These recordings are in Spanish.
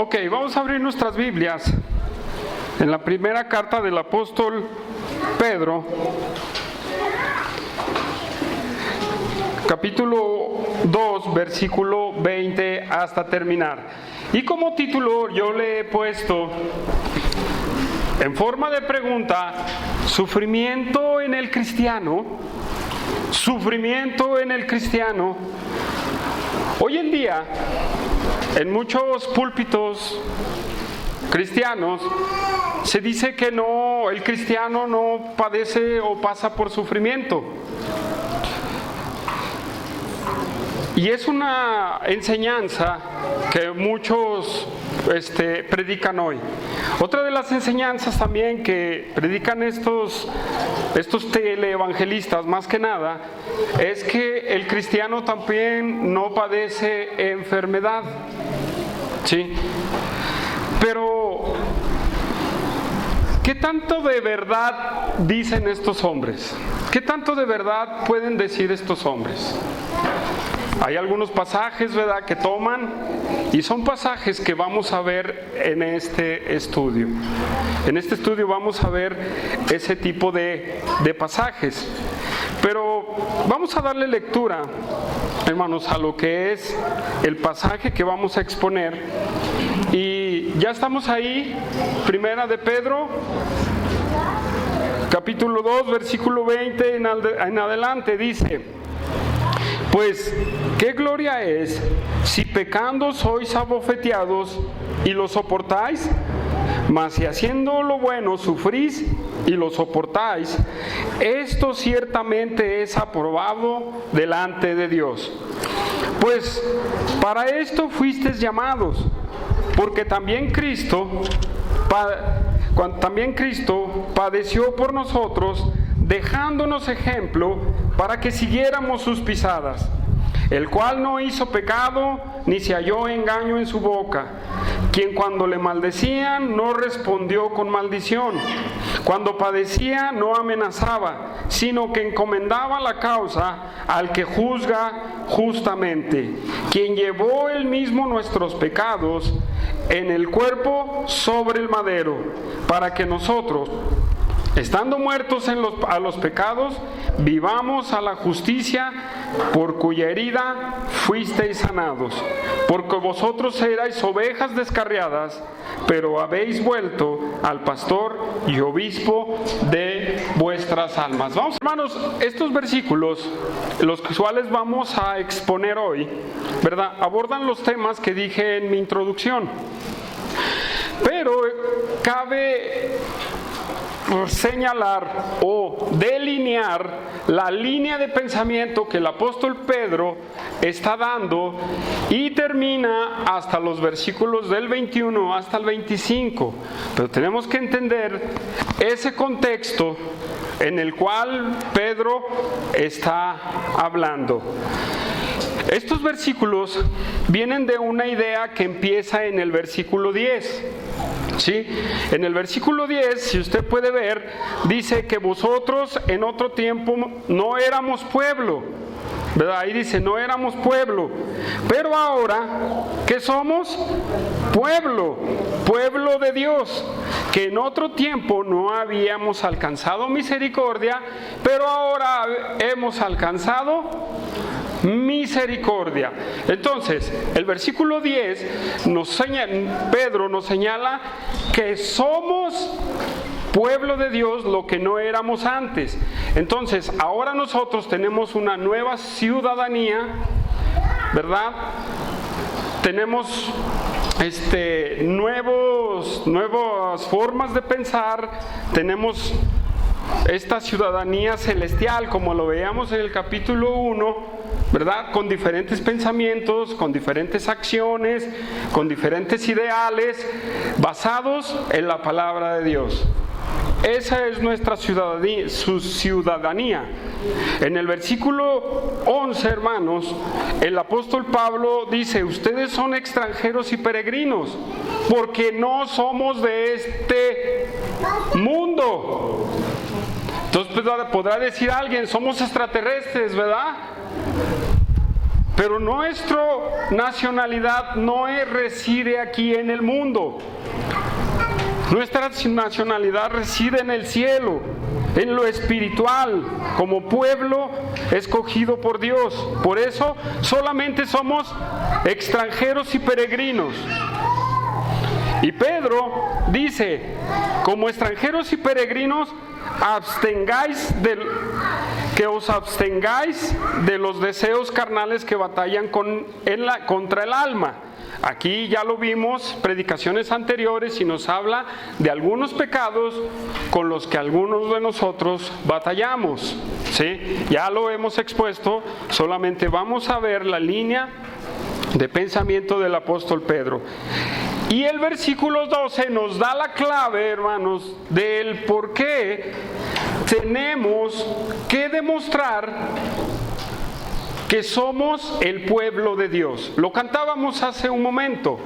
Ok, vamos a abrir nuestras Biblias en la primera carta del apóstol Pedro, capítulo 2, versículo 20 hasta terminar. Y como título yo le he puesto, en forma de pregunta, sufrimiento en el cristiano. Sufrimiento en el cristiano. Hoy en día, en muchos púlpitos cristianos, se dice que no, el cristiano no padece o pasa por sufrimiento. Y es una enseñanza que muchos predican hoy. Otra de las enseñanzas también que predican estos teleevangelistas, más que nada, es que el cristiano también no padece enfermedad. ¿Sí? Pero, ¿qué tanto de verdad dicen estos hombres? ¿Qué tanto de verdad pueden decir estos hombres? Hay algunos pasajes, ¿verdad?, que toman, y son pasajes que vamos a ver en este estudio. En este estudio vamos a ver ese tipo de pasajes. Pero vamos a darle lectura, hermanos, a lo que es el pasaje que vamos a exponer. Y ya estamos ahí, Primera de Pedro, capítulo 2, versículo 20 en adelante, dice: pues, ¿qué gloria es si pecando sois abofeteados y lo soportáis? Mas si haciendo lo bueno sufrís y lo soportáis, esto ciertamente es aprobado delante de Dios. Pues para esto fuisteis llamados, porque también Cristo padeció por nosotros, dejándonos ejemplo para que siguiéramos sus pisadas, el cual no hizo pecado, ni se halló engaño en su boca, quien cuando le maldecían no respondió con maldición, cuando padecía no amenazaba, sino que encomendaba la causa al que juzga justamente, quien llevó él mismo nuestros pecados en el cuerpo sobre el madero, para que nosotros, estando muertos a los pecados, vivamos a la justicia, por cuya herida fuisteis sanados. Porque vosotros erais ovejas descarriadas, pero habéis vuelto al pastor y obispo de vuestras almas. Vamos, hermanos, estos versículos, los cuales vamos a exponer hoy, ¿verdad?, abordan los temas que dije en mi introducción. Pero cabe señalar o delinear la línea de pensamiento que el apóstol Pedro está dando, y termina hasta los versículos del 21 hasta el 25. Pero tenemos que entender ese contexto en el cual Pedro está hablando. Estos versículos vienen de una idea que empieza en el versículo 10. ¿Sí? En el versículo 10, si usted puede ver, dice que vosotros en otro tiempo no éramos pueblo, ¿verdad? Ahí dice, no éramos pueblo, pero ahora, ¿qué somos? Pueblo de Dios, que en otro tiempo no habíamos alcanzado misericordia, pero ahora hemos alcanzado misericordia. Entonces, el versículo 10 Pedro nos señala que somos pueblo de Dios, lo que no éramos antes. Entonces, ahora nosotros tenemos una nueva ciudadanía, ¿verdad? Tenemos nuevas formas de pensar, tenemos esta ciudadanía celestial, como lo veíamos en el capítulo 1, ¿verdad?, con diferentes pensamientos, con diferentes acciones, con diferentes ideales, basados en la palabra de Dios. Esa es nuestra ciudadanía, su ciudadanía. En el versículo 11, hermanos, el apóstol Pablo dice: ustedes son extranjeros y peregrinos, porque no somos de este mundo. Entonces podrá decir alguien: somos extraterrestres, ¿verdad? Pero nuestra nacionalidad no reside aquí en el mundo. Nuestra nacionalidad reside en el cielo, en lo espiritual, como pueblo escogido por Dios. Por eso solamente somos extranjeros y peregrinos. Y Pedro dice, como extranjeros y peregrinos, que os abstengáis de los deseos carnales que batallan contra el alma. Aquí ya lo vimos, predicaciones anteriores, y nos habla de algunos pecados con los que algunos de nosotros batallamos, ¿sí? Ya lo hemos expuesto, solamente vamos a ver la línea de pensamiento del apóstol Pedro. Y el versículo 12 nos da la clave, hermanos, del por qué tenemos que demostrar que somos el pueblo de Dios. Lo cantábamos hace un momento,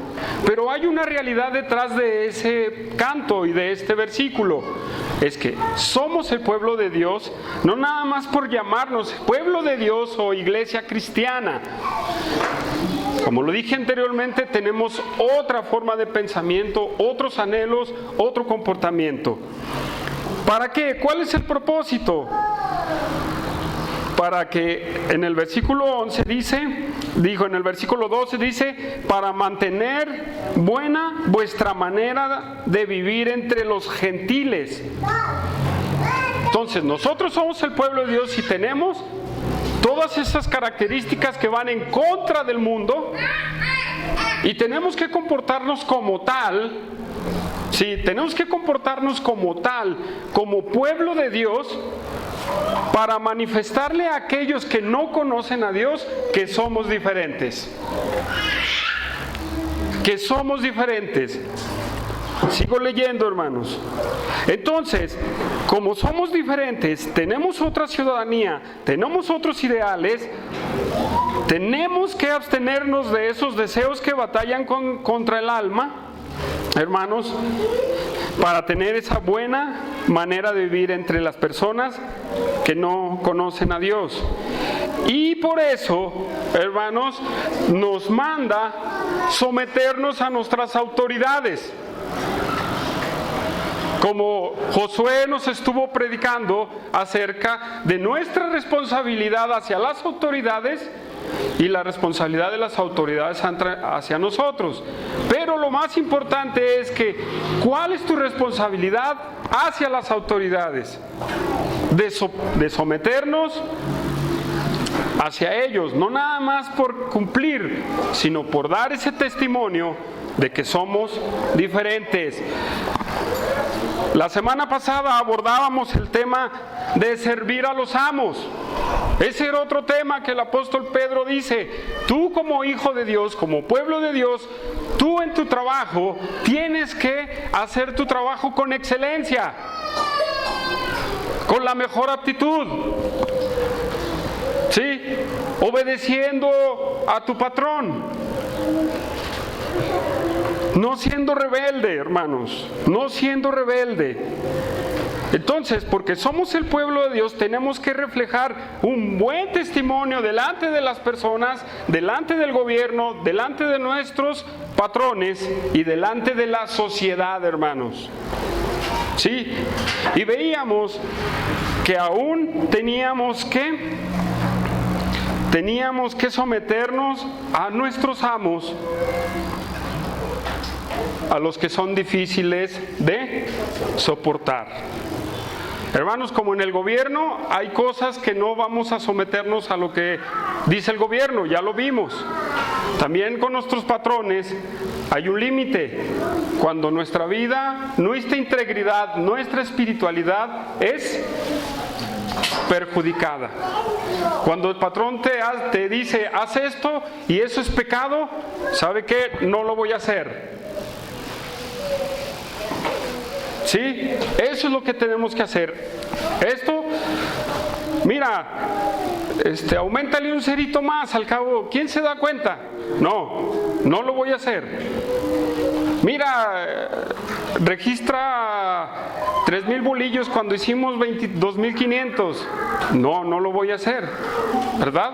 pero hay una realidad detrás de ese canto y de este versículo. Es que somos el pueblo de Dios, no nada más por llamarnos pueblo de Dios o iglesia cristiana. Como lo dije anteriormente, tenemos otra forma de pensamiento, otros anhelos, otro comportamiento. ¿Para qué? ¿Cuál es el propósito? Para que en el versículo 11 en el versículo 12 dice, para mantener buena vuestra manera de vivir entre los gentiles. Entonces, nosotros somos el pueblo de Dios y tenemos todas esas características que van en contra del mundo y tenemos que comportarnos como tal. Sí, tenemos que comportarnos como tal, como pueblo de Dios, para manifestarle a aquellos que no conocen a Dios que somos diferentes. Que somos diferentes. Sigo leyendo, hermanos. Entonces, como somos diferentes, tenemos otra ciudadanía, tenemos otros ideales, tenemos que abstenernos de esos deseos que batallan contra el alma, hermanos, para tener esa buena manera de vivir entre las personas que no conocen a Dios. Y por eso, hermanos, nos manda someternos a nuestras autoridades. Como Josué nos estuvo predicando acerca de nuestra responsabilidad hacia las autoridades y la responsabilidad de las autoridades hacia nosotros. Pero lo más importante es que, ¿cuál es tu responsabilidad hacia las autoridades? De someternos hacia ellos, no nada más por cumplir, sino por dar ese testimonio de que somos diferentes. La semana pasada abordábamos el tema de servir a los amos. Ese era otro tema que el apóstol Pedro dice, tú como hijo de Dios, como pueblo de Dios, tú en tu trabajo tienes que hacer tu trabajo con excelencia, con la mejor aptitud, ¿sí? Obedeciendo a tu patrón. No siendo rebelde, hermanos, no siendo rebelde. Entonces, porque somos el pueblo de Dios, tenemos que reflejar un buen testimonio delante de las personas, delante del gobierno, delante de nuestros patrones y delante de la sociedad, hermanos. ¿Sí? Y veíamos que aún teníamos que someternos a nuestros amos, a los que son difíciles de soportar. Hermanos, como en el gobierno hay cosas que no vamos a someternos a lo que dice el gobierno, ya lo vimos. También con nuestros patrones hay un límite. Cuando nuestra vida, nuestra integridad, nuestra espiritualidad es perjudicada. Cuando el patrón te dice, haz esto y eso es pecado, ¿sabe qué? No lo voy a hacer. ¿Sí? Eso es lo que tenemos que hacer. Esto, mira, auméntale un cerito más, al cabo, ¿quién se da cuenta? No lo voy a hacer. Mira, registra 3,000 bolillos cuando hicimos 22,500. No lo voy a hacer, ¿verdad?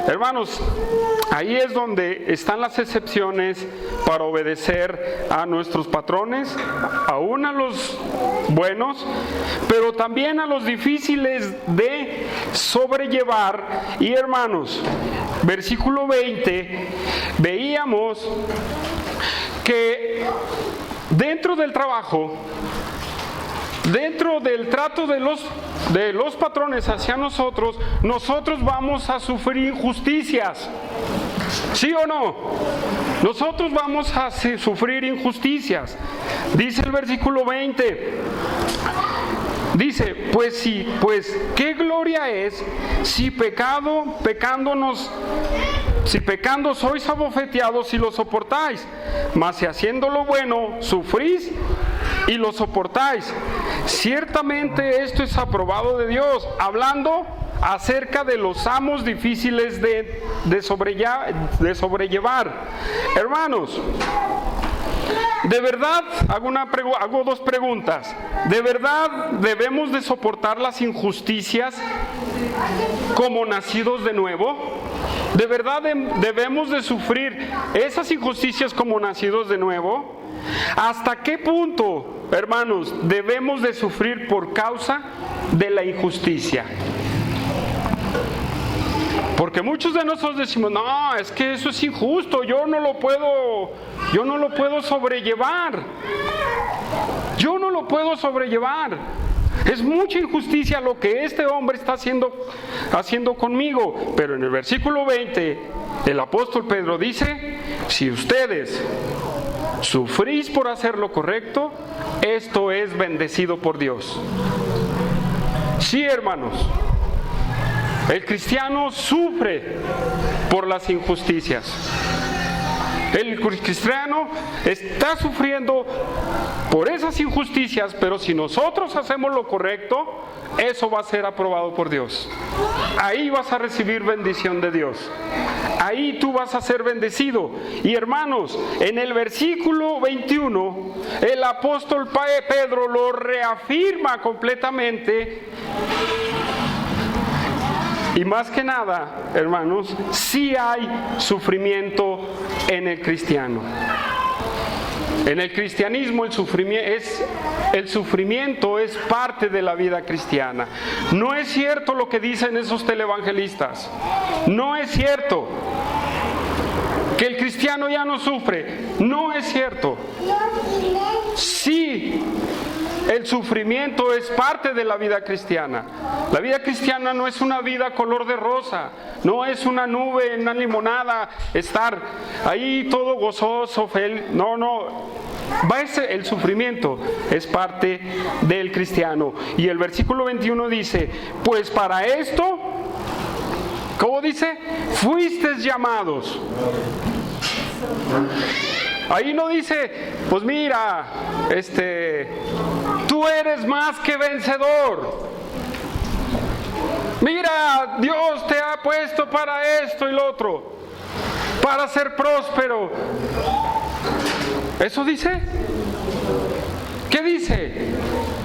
Hermanos, ahí es donde están las excepciones para obedecer a nuestros patrones, aún a los buenos, pero también a los difíciles de sobrellevar. Y hermanos, versículo 20, veíamos que dentro del trabajo, dentro del trato de los patrones hacia nosotros vamos a sufrir injusticias. ¿Sí o no? Nosotros vamos a sufrir injusticias. Dice el versículo 20. Dice, pues qué gloria es si pecando sois abofeteados y lo soportáis, mas si haciendo lo bueno sufrís y lo soportáis. Ciertamente esto es aprobado de Dios, hablando acerca de los amos difíciles de sobrellevar. Hermanos, de verdad, hago dos preguntas. ¿De verdad debemos de soportar las injusticias como nacidos de nuevo? ¿De verdad debemos de sufrir esas injusticias como nacidos de nuevo? ¿Hasta qué punto, hermanos, debemos de sufrir por causa de la injusticia? Porque muchos de nosotros decimos, no, es que eso es injusto, yo no lo puedo sobrellevar. Yo no lo puedo sobrellevar. Es mucha injusticia lo que este hombre está haciendo conmigo. Pero en el versículo 20, el apóstol Pedro dice, si ustedes sufrís por hacer lo correcto, esto es bendecido por Dios. Sí, hermanos. El cristiano sufre por las injusticias. El cristiano está sufriendo por esas injusticias, pero si nosotros hacemos lo correcto, eso va a ser aprobado por Dios. Ahí vas a recibir bendición de Dios. Ahí tú vas a ser bendecido. Y hermanos, en el versículo 21, el apóstol Pedro lo reafirma completamente. Y más que nada, hermanos, sí hay sufrimiento en el cristiano. En el cristianismo el sufrimiento es parte de la vida cristiana. No es cierto lo que dicen esos televangelistas. No es cierto que el cristiano ya no sufre. No es cierto. Sí, el sufrimiento es parte de la vida cristiana. La vida cristiana no es una vida color de rosa, no es una nube, una limonada, estar ahí todo gozoso, feliz. No. El sufrimiento es parte del cristiano. Y el versículo 21 dice, pues para esto, ¿cómo dice? Fuisteis llamados. Ahí no dice, pues mira, tú eres más que vencedor. Mira, Dios te ha puesto para esto y lo otro, para ser próspero. ¿Eso dice? ¿Qué dice?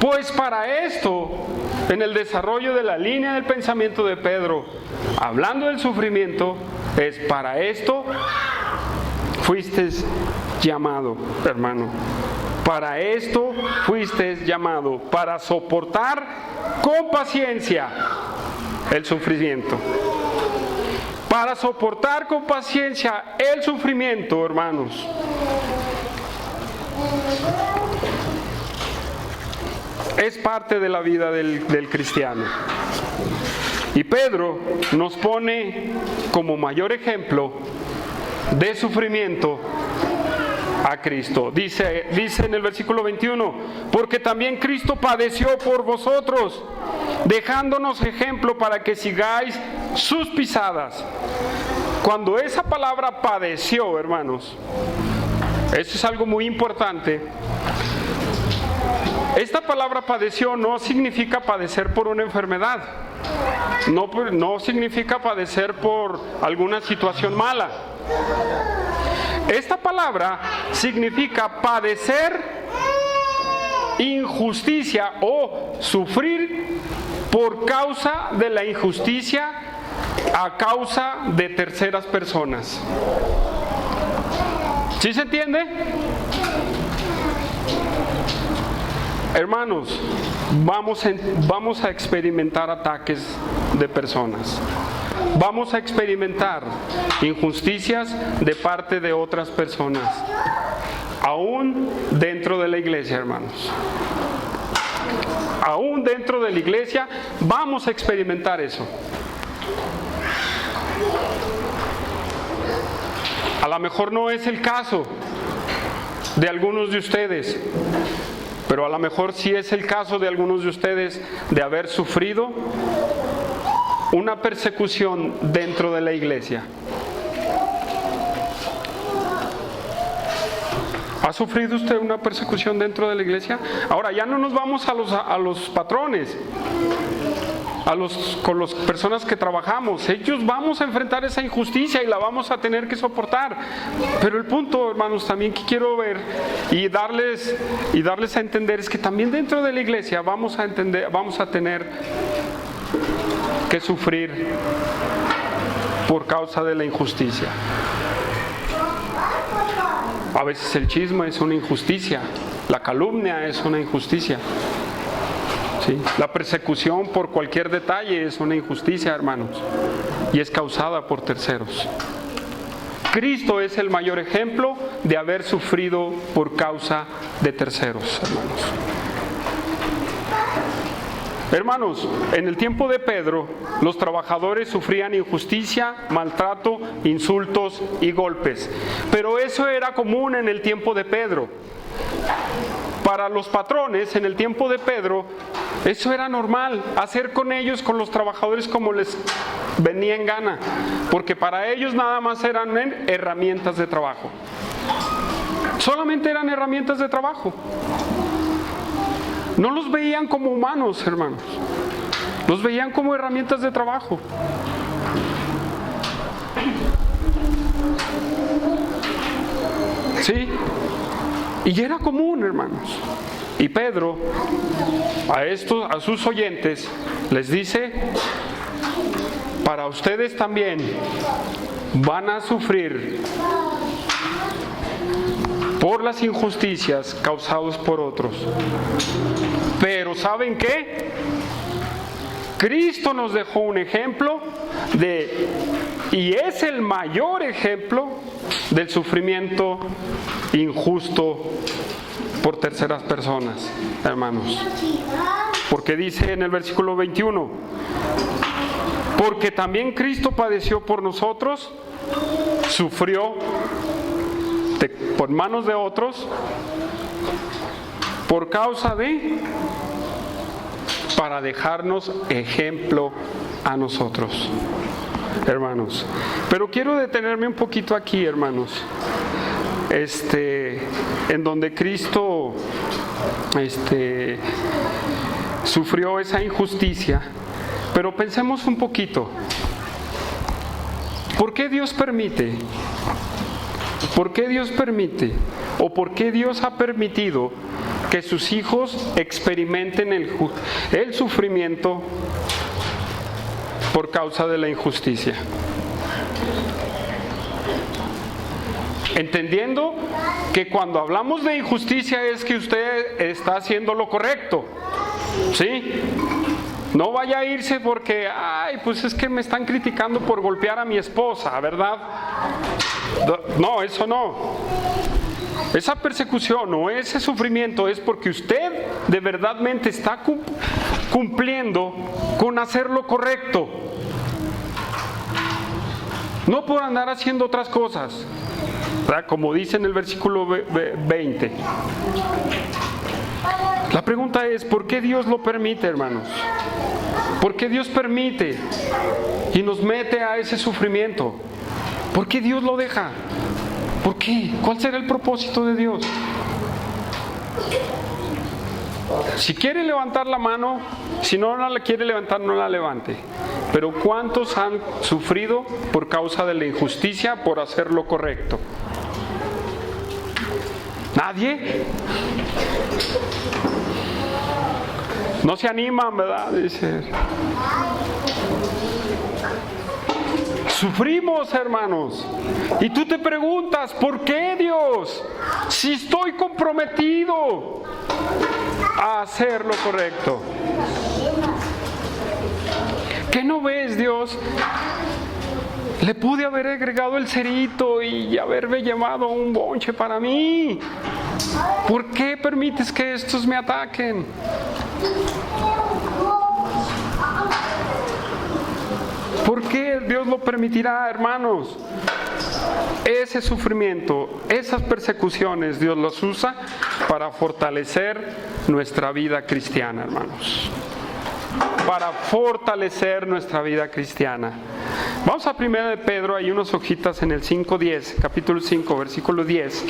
Pues para esto, en el desarrollo de la línea del pensamiento de Pedro, hablando del sufrimiento, es para esto fuiste llamado, hermano. Para esto fuiste llamado, para soportar con paciencia el sufrimiento. Para soportar con paciencia el sufrimiento, hermanos. Es parte de la vida del cristiano. Y Pedro nos pone como mayor ejemplo de sufrimiento a Cristo. Dice en el versículo 21, porque también Cristo padeció por vosotros, dejándonos ejemplo para que sigáis sus pisadas. Cuando esa palabra padeció, hermanos, eso es algo muy importante. Esta palabra padeció no significa padecer por una enfermedad, no significa padecer por alguna situación mala. Esta palabra significa padecer injusticia o sufrir por causa de la injusticia a causa de terceras personas. ¿Sí se entiende? Hermanos, vamos a experimentar ataques de personas. Vamos a experimentar injusticias de parte de otras personas, aún dentro de la iglesia, hermanos. Aún dentro de la iglesia vamos a experimentar eso. A lo mejor no es el caso de algunos de ustedes, pero a lo mejor sí es el caso de algunos de ustedes de haber sufrido una persecución dentro de la iglesia. ¿Ha sufrido usted una persecución dentro de la iglesia? Ahora, ya no nos vamos a los patrones, con las personas que trabajamos. Ellos vamos a enfrentar esa injusticia y la vamos a tener que soportar. Pero el punto, hermanos, también que quiero ver y darles a entender es que también dentro de la iglesia vamos a tener que sufrir por causa de la injusticia. A veces el chisme es una injusticia, la calumnia es una injusticia. ¿Sí? La persecución por cualquier detalle es una injusticia, hermanos, y es causada por terceros. Cristo es el mayor ejemplo de haber sufrido por causa de terceros, hermanos. Hermanos, en el tiempo de Pedro, los trabajadores sufrían injusticia, maltrato, insultos y golpes. Pero eso era común en el tiempo de Pedro. Para los patrones, en el tiempo de Pedro, eso era normal, hacer con ellos, con los trabajadores, como les venía en gana, porque para ellos nada más eran herramientas de trabajo. Solamente eran herramientas de trabajo. No los veían como humanos, hermanos. Los veían como herramientas de trabajo. ¿Sí? Y era común, hermanos. Y Pedro, a sus oyentes, les dice: para ustedes también van a sufrir por las injusticias causadas por otros. Pero ¿saben qué? Cristo nos dejó un ejemplo y es el mayor ejemplo del sufrimiento injusto por terceras personas, hermanos. Porque dice en el versículo 21, porque también Cristo padeció por nosotros, sufrió por manos de otros, por causa de, para dejarnos ejemplo a nosotros, hermanos. Pero quiero detenerme un poquito aquí, hermanos, en donde Cristo sufrió esa injusticia. Pero pensemos un poquito, ¿por qué Dios permite? ¿Por qué Dios permite o por qué Dios ha permitido que sus hijos experimenten el sufrimiento por causa de la injusticia? Entendiendo que cuando hablamos de injusticia es que usted está haciendo lo correcto, ¿sí? No vaya a irse porque, pues es que me están criticando por golpear a mi esposa, ¿verdad? No, eso no. Esa persecución o ese sufrimiento es porque usted de verdadmente está cumpliendo con hacer lo correcto. No por andar haciendo otras cosas, ¿verdad? Como dice en el versículo 20. La pregunta es, ¿por qué Dios lo permite, hermanos? ¿Por qué Dios permite y nos mete a ese sufrimiento? ¿Por qué Dios lo deja? ¿Por qué? ¿Cuál será el propósito de Dios? Si quiere levantar la mano, si no la quiere levantar, no la levante. Pero ¿cuántos han sufrido por causa de la injusticia por hacer lo correcto? ¿Nadie? No se animan, ¿verdad? Dice. Sufrimos, hermanos. Y tú te preguntas, ¿por qué, Dios? Si estoy comprometido a hacer lo correcto. ¿Qué no ves, Dios? Le pude haber agregado el cerito y haberme llevado un bonche para mí. ¿Por qué permites que estos me ataquen? ¿Por qué Dios lo permitirá, hermanos? Ese sufrimiento, esas persecuciones, Dios los usa para fortalecer nuestra vida cristiana, hermanos. Para fortalecer nuestra vida cristiana. Vamos a 1 de Pedro, hay unas hojitas en el 5:10, capítulo 5, versículo 10.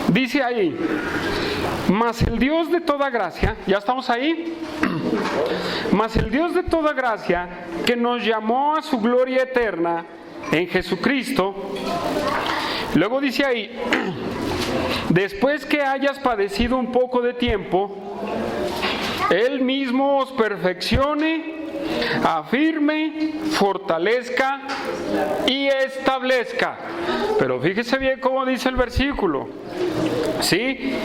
Dice ahí, mas el Dios de toda gracia, ¿ya estamos ahí? Mas el Dios de toda gracia, que nos llamó a su gloria eterna en Jesucristo, luego dice ahí, después que hayas padecido un poco de tiempo, Él mismo os perfeccione, afirme, fortalezca y establezca. Pero fíjese bien cómo dice el versículo, ¿sí?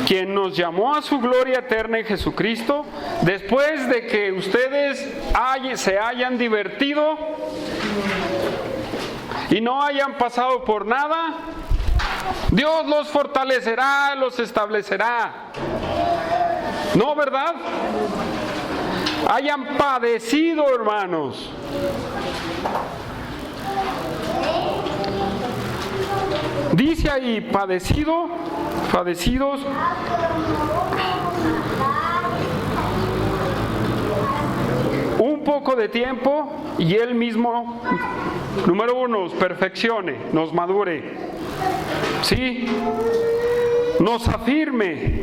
Quien nos llamó a su gloria eterna en Jesucristo, después de que ustedes se hayan divertido y no hayan pasado por nada, Dios los fortalecerá, los establecerá. ¿No, verdad? Hayan padecido, hermanos. Dice ahí, padecidos, un poco de tiempo y Él mismo, número uno, nos perfeccione, nos madure, ¿sí? Nos afirme,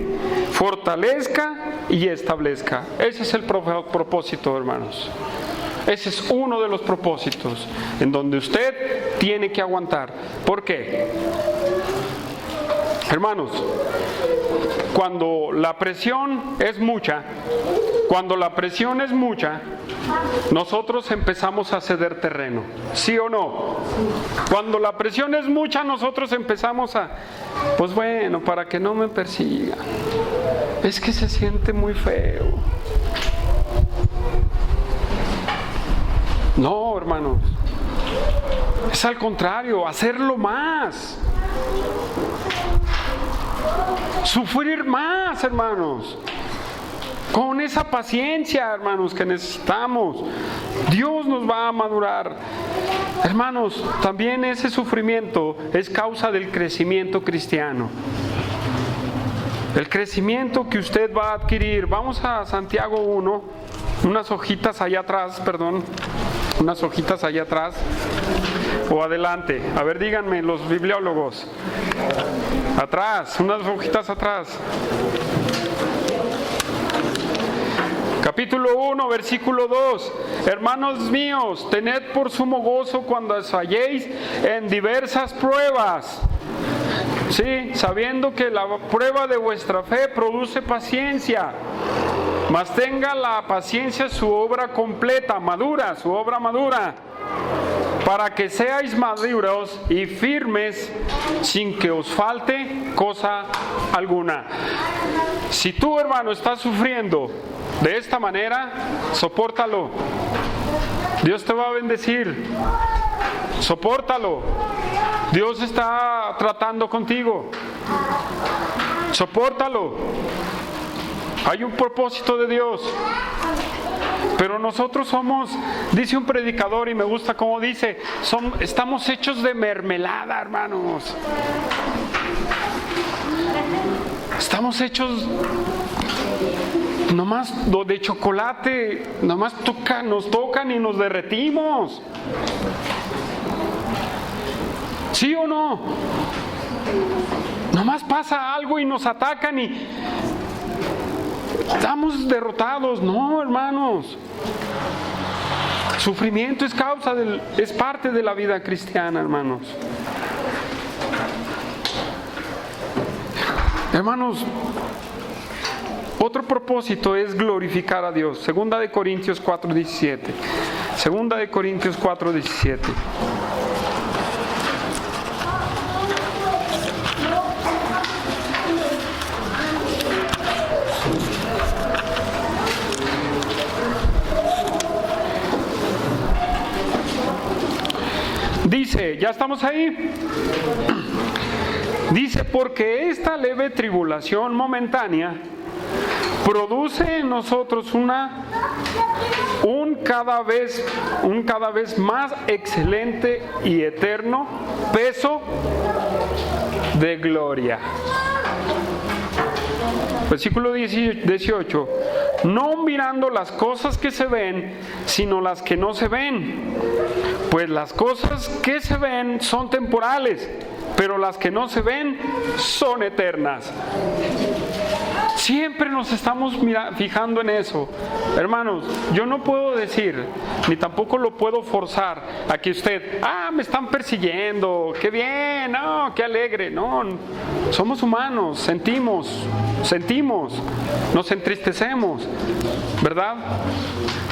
fortalezca y establezca. Ese es el propósito, hermanos. Ese es uno de los propósitos en donde usted tiene que aguantar. ¿Por qué? Hermanos, cuando la presión es mucha, nosotros empezamos a ceder terreno. ¿Sí o no? Cuando la presión es mucha, nosotros empezamos a, pues bueno, para que no me persiga. Es que se siente muy feo. No, hermanos. Es al contrario, hacerlo más. Sufrir más, hermanos. Con esa paciencia, hermanos, que necesitamos. Dios nos va a madurar. Hermanos, también ese sufrimiento es causa del crecimiento cristiano. El crecimiento que usted va a adquirir. Vamos a Santiago 1, unas hojitas allá atrás, o adelante. A ver, díganme los bibliólogos. Atrás, unas hojitas atrás. Capítulo 1, versículo 2. Hermanos míos, tened por sumo gozo cuando os halléis en diversas pruebas. Sí, sabiendo que la prueba de vuestra fe produce paciencia. Mas tenga la paciencia su obra completa, madura, su obra madura, para que seáis maduros y firmes sin que os falte cosa alguna. Si tú, hermano, estás sufriendo de esta manera, sopórtalo. Dios te va a bendecir. Sopórtalo. Dios está tratando contigo. Sopórtalo. Hay un propósito de Dios. Pero nosotros somos, dice un predicador, y me gusta cómo dice, estamos hechos de mermelada, hermanos. Estamos hechos nomás de chocolate, nomás nos tocan y nos derretimos. ¿Sí o no? Nomás pasa algo y nos atacan y estamos derrotados. No, hermanos. Sufrimiento es parte de la vida cristiana, hermanos. Hermanos, otro propósito es glorificar a Dios. Segunda de Corintios 4:17. Segunda de Corintios 4:17. Dice, ¿ya estamos ahí? Dice, porque esta leve tribulación momentánea produce en nosotros un cada vez más excelente y eterno peso de gloria. Versículo 18. No mirando las cosas que se ven, sino las que no se ven. Pues las cosas que se ven son temporales, pero las que no se ven son eternas. Siempre nos estamos fijando en eso. Hermanos, yo no puedo decir, ni tampoco lo puedo forzar a que usted, me están persiguiendo, qué bien, qué alegre. No, somos humanos, sentimos, nos entristecemos, ¿verdad?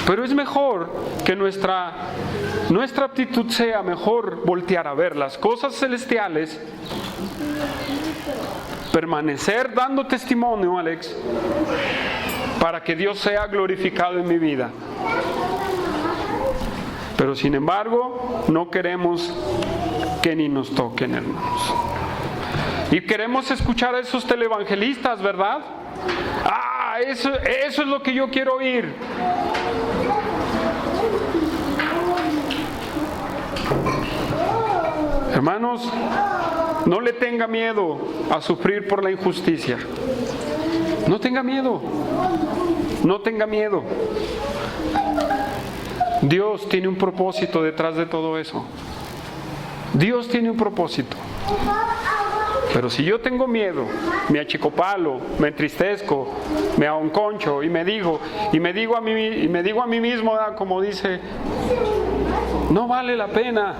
Pero es mejor que nuestra actitud sea mejor voltear a ver las cosas celestiales, permanecer dando testimonio, Alex, para que Dios sea glorificado en mi vida. Pero sin embargo, no queremos que ni nos toquen, hermanos. Y queremos escuchar a esos televangelistas, ¿verdad? Eso es lo que yo quiero oír. Hermanos, no le tenga miedo a sufrir por la injusticia. No tenga miedo. No tenga miedo. Dios tiene un propósito detrás de todo eso. Dios tiene un propósito. Pero si yo tengo miedo, me achicopalo, me entristezco, me ahonconcho y me digo a mí mismo, como dice, no vale la pena,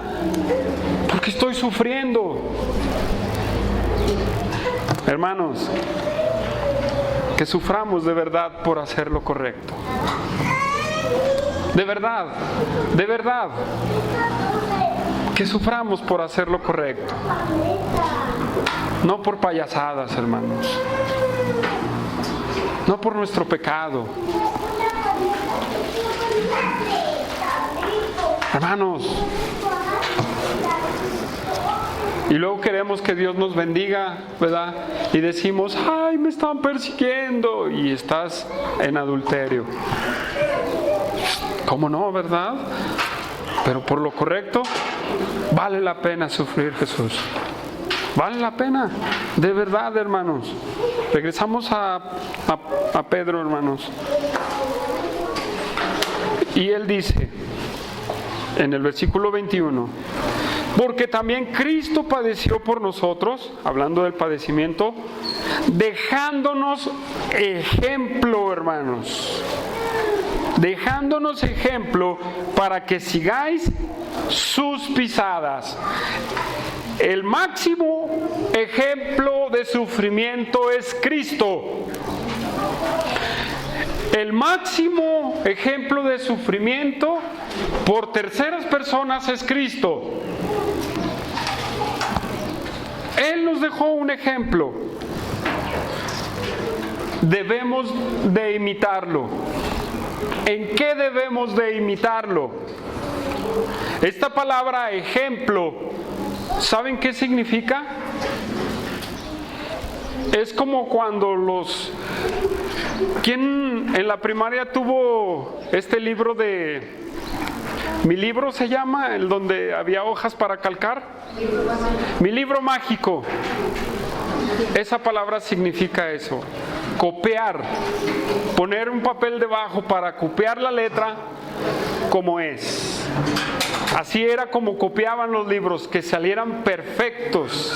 porque estoy sufriendo. Hermanos, que suframos de verdad por hacer lo correcto. De verdad. Que suframos por hacer lo correcto. No por payasadas, hermanos. No por nuestro pecado. Hermanos. Y luego queremos que Dios nos bendiga, ¿verdad? Y decimos, me están persiguiendo. Y estás en adulterio. ¿Cómo no, verdad? Pero por lo correcto, vale la pena sufrir, Jesús. Vale la pena, de verdad, hermanos. Regresamos a Pedro, hermanos. Y él dice, en el versículo 21, porque también Cristo padeció por nosotros, hablando del padecimiento, dejándonos ejemplo, hermanos. Dejándonos ejemplo para que sigáis sus pisadas. El máximo ejemplo de sufrimiento es Cristo. El máximo ejemplo de sufrimiento por terceras personas es Cristo. Él nos dejó un ejemplo. Debemos de imitarlo. ¿En qué debemos de imitarlo? Esta palabra ejemplo, ¿saben qué significa? Es como cuando ¿quién en la primaria tuvo este libro mi libro se llama, el donde había hojas para calcar? Mi libro mágico. Esa palabra significa eso. Copiar, poner un papel debajo para copiar la letra como es. Así era como copiaban los libros, que salieran perfectos.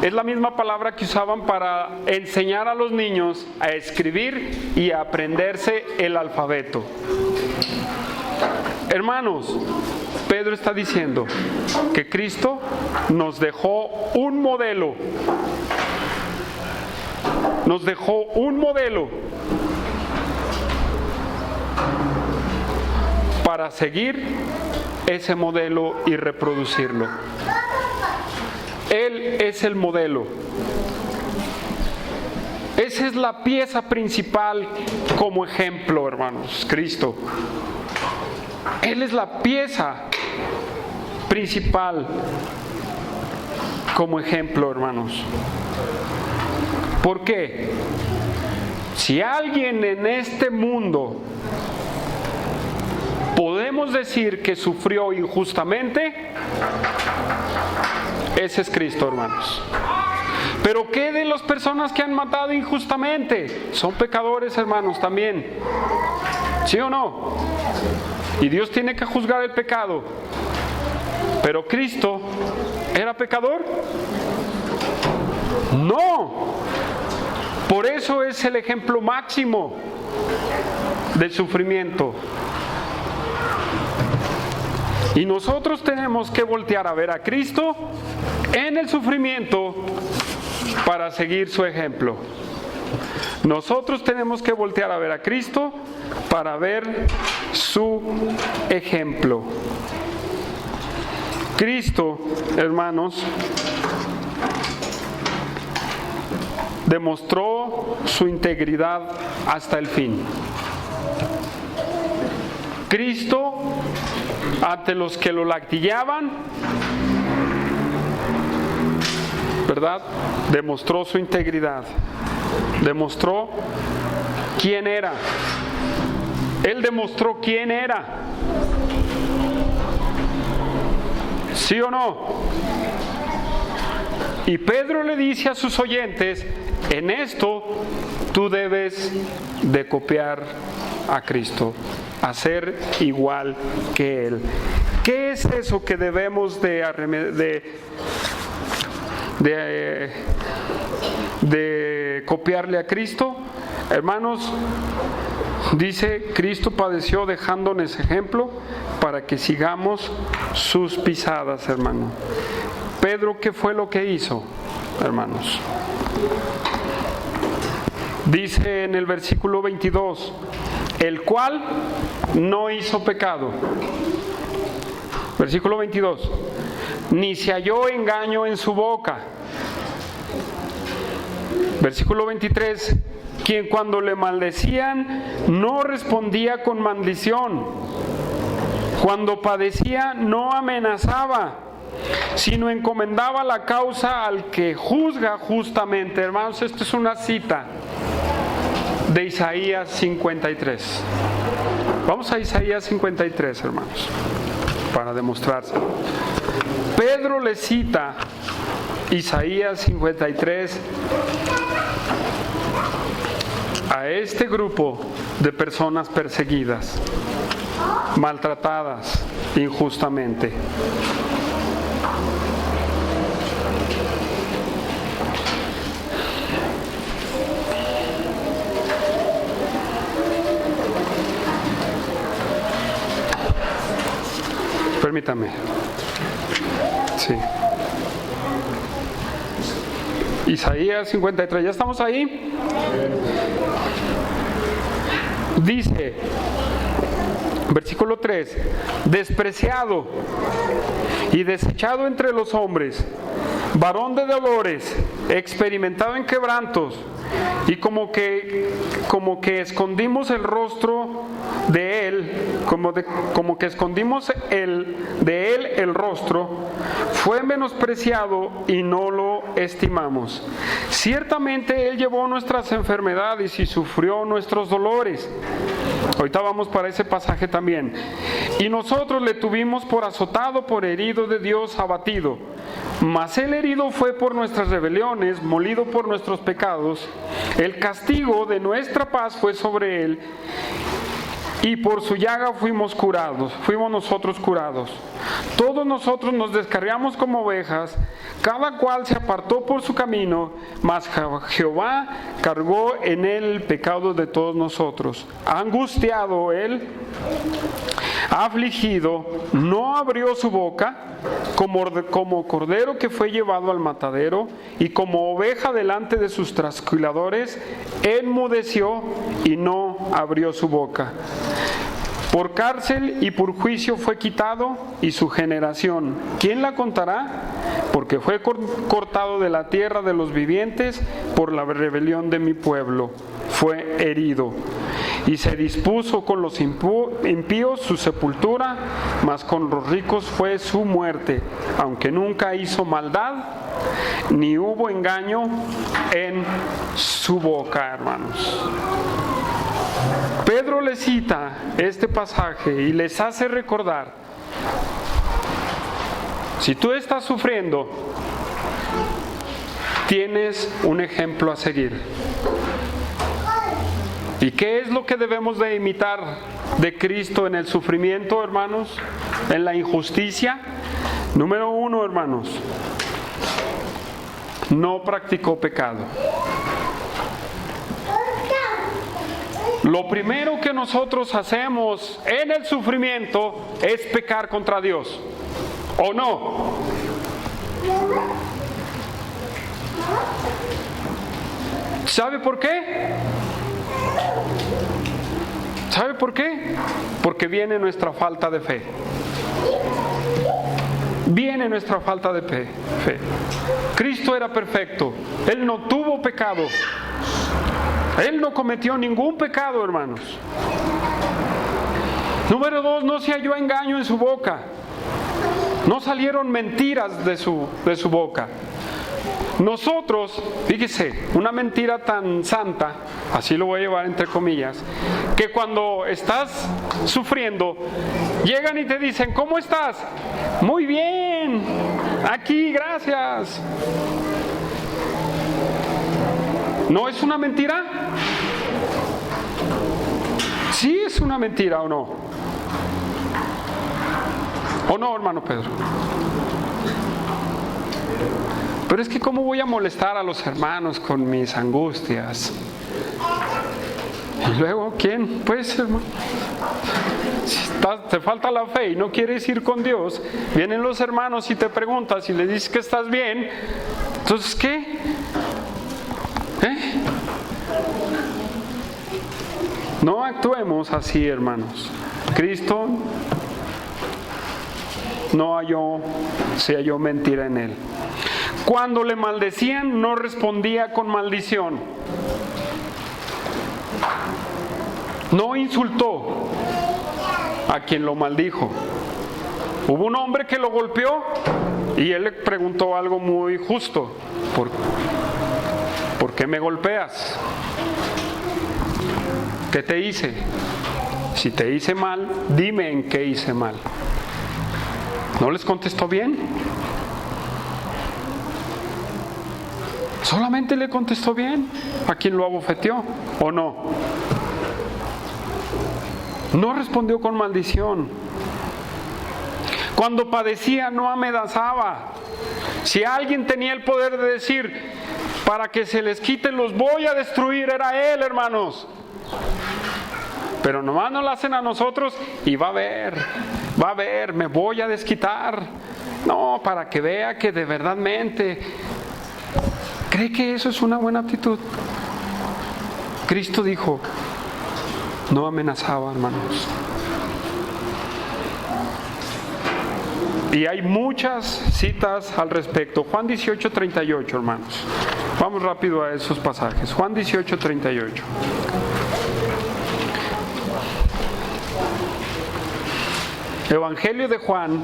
Es la misma palabra que usaban para enseñar a los niños a escribir y a aprenderse el alfabeto. Hermanos, Pedro está diciendo que Cristo nos dejó un modelo. Nos dejó un modelo para seguir ese modelo y reproducirlo. Él es el modelo. Esa es la pieza principal como ejemplo, hermanos, Cristo. Él es la pieza principal como ejemplo, hermanos. ¿Por qué? Si alguien en este mundo podemos decir que sufrió injustamente, ese es Cristo, hermanos. Pero ¿qué de las personas que han matado injustamente? Son pecadores, hermanos, también. ¿Sí o no? Y Dios tiene que juzgar el pecado. ¿Pero Cristo era pecador? No. Por eso es el ejemplo máximo del sufrimiento. Y nosotros tenemos que voltear a ver a Cristo en el sufrimiento para seguir su ejemplo. Nosotros tenemos que voltear a ver a Cristo para ver su ejemplo. Cristo, hermanos, demostró su integridad hasta el fin. Cristo, ante los que lo latigaban, ¿verdad?, demostró su integridad, demostró quién era. Él demostró quién era. ¿Sí o no? Y Pedro le dice a sus oyentes, en esto tú debes de copiar a Cristo, hacer igual que Él. ¿Qué es eso que debemos de copiarle a Cristo? Hermanos, dice, Cristo padeció dejándonos ejemplo para que sigamos sus pisadas, hermano. Pedro, ¿qué fue lo que hizo, hermanos? Dice en el versículo 22, el cual no hizo pecado. Versículo 22, ni se halló engaño en su boca. Versículo 23, quien cuando le maldecían no respondía con maldición, cuando padecía no amenazaba, sino encomendaba la causa al que juzga justamente. Hermanos, esto es una cita de Isaías 53. Vamos a Isaías 53, hermanos, para demostrarse. Pedro le cita Isaías 53 a este grupo de personas perseguidas, maltratadas injustamente. Permítame. Sí. Isaías 53, ¿ya estamos ahí? Dice, versículo 3, despreciado y desechado entre los hombres, varón de dolores, experimentado en quebrantos, y como que escondimos el rostro de él, como que escondimos de él el rostro, fue menospreciado y no lo estimamos. Ciertamente él llevó nuestras enfermedades y sufrió nuestros dolores. Ahorita vamos para ese pasaje también. Y nosotros le tuvimos por azotado, por herido de Dios, abatido. Mas el herido fue por nuestras rebeliones, molido por nuestros pecados. El castigo de nuestra paz fue sobre él, y por su llaga fuimos nosotros curados. Todos nosotros nos descarriamos como ovejas, cada cual se apartó por su camino, mas Jehová cargó en él el pecado de todos nosotros. Angustiado él, Afligido, no abrió su boca, como cordero que fue llevado al matadero, y como oveja delante de sus trasquiladores, enmudeció y no abrió su boca. Por cárcel y por juicio fue quitado, y su generación, ¿quién la contará? Porque fue cortado de la tierra de los vivientes por la rebelión de mi pueblo. Fue herido. Y se dispuso con los impíos su sepultura, mas con los ricos fue su muerte, aunque nunca hizo maldad, ni hubo engaño en su boca, hermanos. Pedro les cita este pasaje y les hace recordar, si tú estás sufriendo, tienes un ejemplo a seguir. ¿Y qué es lo que debemos de imitar de Cristo en el sufrimiento, hermanos? En la injusticia. Número 1, hermanos, no practicó pecado. Lo primero que nosotros hacemos en el sufrimiento es pecar contra Dios, ¿o no? ¿Sabe por qué? ¿Sabe por qué? Porque viene nuestra falta de fe. Viene nuestra falta de fe. Cristo era perfecto. Él no tuvo pecado. Él no cometió ningún pecado, hermanos. Número 2, no se halló engaño en su boca. No salieron mentiras de su boca. Nosotros, fíjese, una mentira tan santa, así lo voy a llevar entre comillas, que cuando estás sufriendo, llegan y te dicen, ¿cómo estás? Muy bien, aquí, gracias. ¿No es una mentira? Sí es una mentira, ¿o no? ¿O no, hermano Pedro? Pero es que ¿cómo voy a molestar a los hermanos con mis angustias? Y luego, ¿quién? Pues, hermano, si te falta la fe y no quieres ir con Dios, vienen los hermanos y te preguntas y le dices que estás bien, entonces, ¿qué? No actuemos así, hermanos. Cristo se halló mentira en él. Cuando le maldecían, no respondía con maldición. No insultó a quien lo maldijo. Hubo un hombre que lo golpeó y él le preguntó algo muy justo. ¿Por qué me golpeas? ¿Qué te hice? Si te hice mal, dime en qué hice mal. ¿No les contestó bien? ¿Solamente le contestó bien a quien lo abofeteó o no? No respondió con maldición. Cuando padecía no amenazaba. Si alguien tenía el poder de decir, para que se les quiten los voy a destruir, era él, hermanos. Pero nomás nos lo hacen a nosotros y va a ver, me voy a desquitar. No, para que vea que de verdadmente. ¿Cree que eso es una buena actitud? Cristo dijo, no amenazaba, hermanos. Y hay muchas citas al respecto. Juan 18:38, hermanos. Vamos rápido a esos pasajes. Juan 18:38. Evangelio de Juan,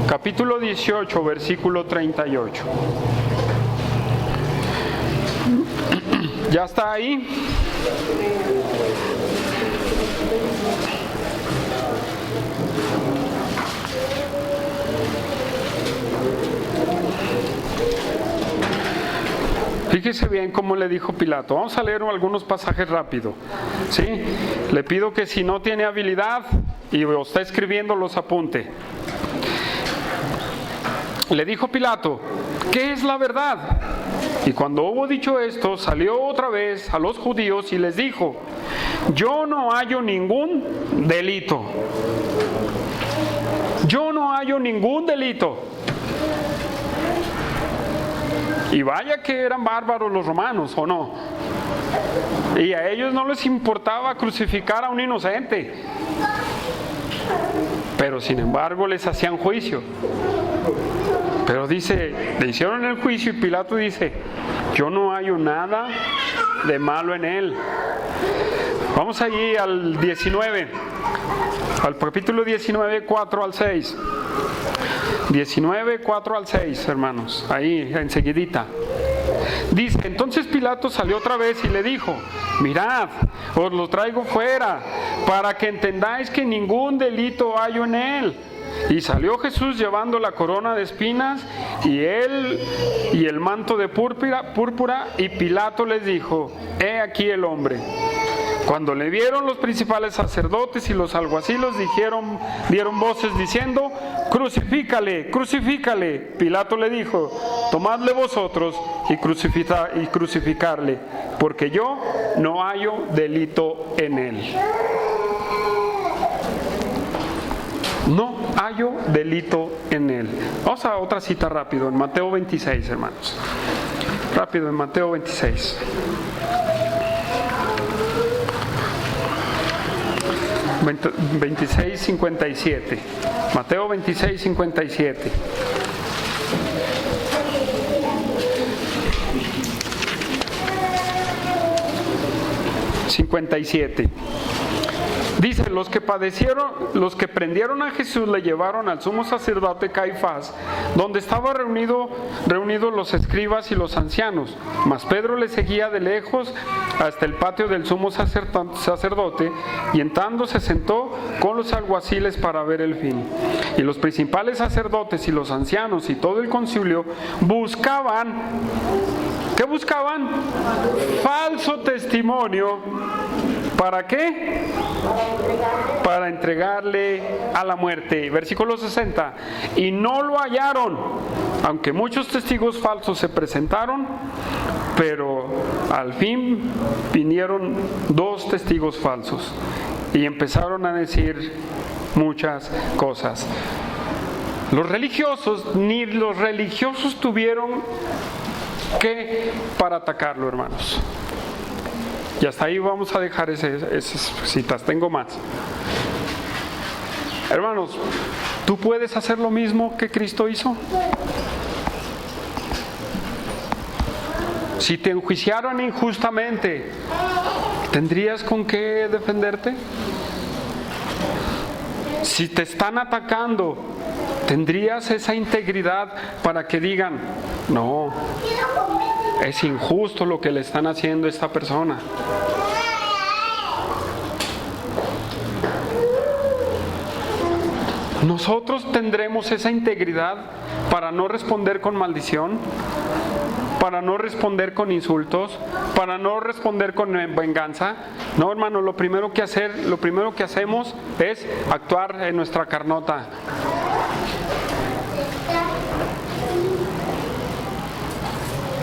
capítulo 18, versículo 38. ¿Ya está ahí? Fíjese bien cómo le dijo Pilato. Vamos a leer algunos pasajes rápido. ¿Sí? Le pido que si no tiene habilidad y lo está escribiendo, los apunte. Le dijo Pilato, ¿qué es la verdad? Y cuando hubo dicho esto, salió otra vez a los judíos y les dijo, yo no hallo ningún delito. Yo no hallo ningún delito. Y vaya que eran bárbaros los romanos, ¿o no? Y a ellos no les importaba crucificar a un inocente. Pero sin embargo les hacían juicio. Pero dice, le hicieron el juicio y Pilato dice, yo no hallo nada de malo en él. Vamos allí al 19, al capítulo 19, 4 al 6. 19, 4 al 6, hermanos, ahí enseguidita. Dice, entonces Pilato salió otra vez y le dijo, mirad, os lo traigo fuera, para que entendáis que ningún delito hallo en él. Y salió Jesús llevando la corona de espinas y el manto de púrpura, y Pilato les dijo, he aquí el hombre. Cuando le vieron los principales sacerdotes y los alguaciles dieron voces diciendo, crucifícale, crucifícale. Pilato le dijo, tomadle vosotros y crucificarle, porque yo no hallo delito en él. No hallo delito en él. Vamos a otra cita rápido, en Mateo 26, hermanos. Rápido, en Mateo 26. $26.57. Mateo 26.57. Dice, los que prendieron a Jesús le llevaron al sumo sacerdote Caifás, donde estaban reunidos los escribas y los ancianos. Mas Pedro le seguía de lejos hasta el patio del sumo sacerdote, y entrando se sentó con los alguaciles para ver el fin. Y los principales sacerdotes y los ancianos y todo el concilio buscaban, ¿qué buscaban? Falso testimonio. ¿Para qué? Para entregarle a la muerte. Versículo 60. Y no lo hallaron, aunque muchos testigos falsos se presentaron, pero al fin vinieron 2 testigos falsos y empezaron a decir muchas cosas. Ni los religiosos tuvieron que para atacarlo, hermanos. Y hasta ahí vamos a dejar esas citas, tengo más. Hermanos, ¿tú puedes hacer lo mismo que Cristo hizo? Si te enjuiciaron injustamente, ¿tendrías con qué defenderte? Si te están atacando, ¿tendrías esa integridad para que digan, no, es injusto lo que le están haciendo a esta persona? ¿Nosotros tendremos esa integridad para no responder con maldición? ¿Para no responder con insultos? ¿Para no responder con venganza? No, hermano, lo primero que hacemos es actuar en nuestra carnota.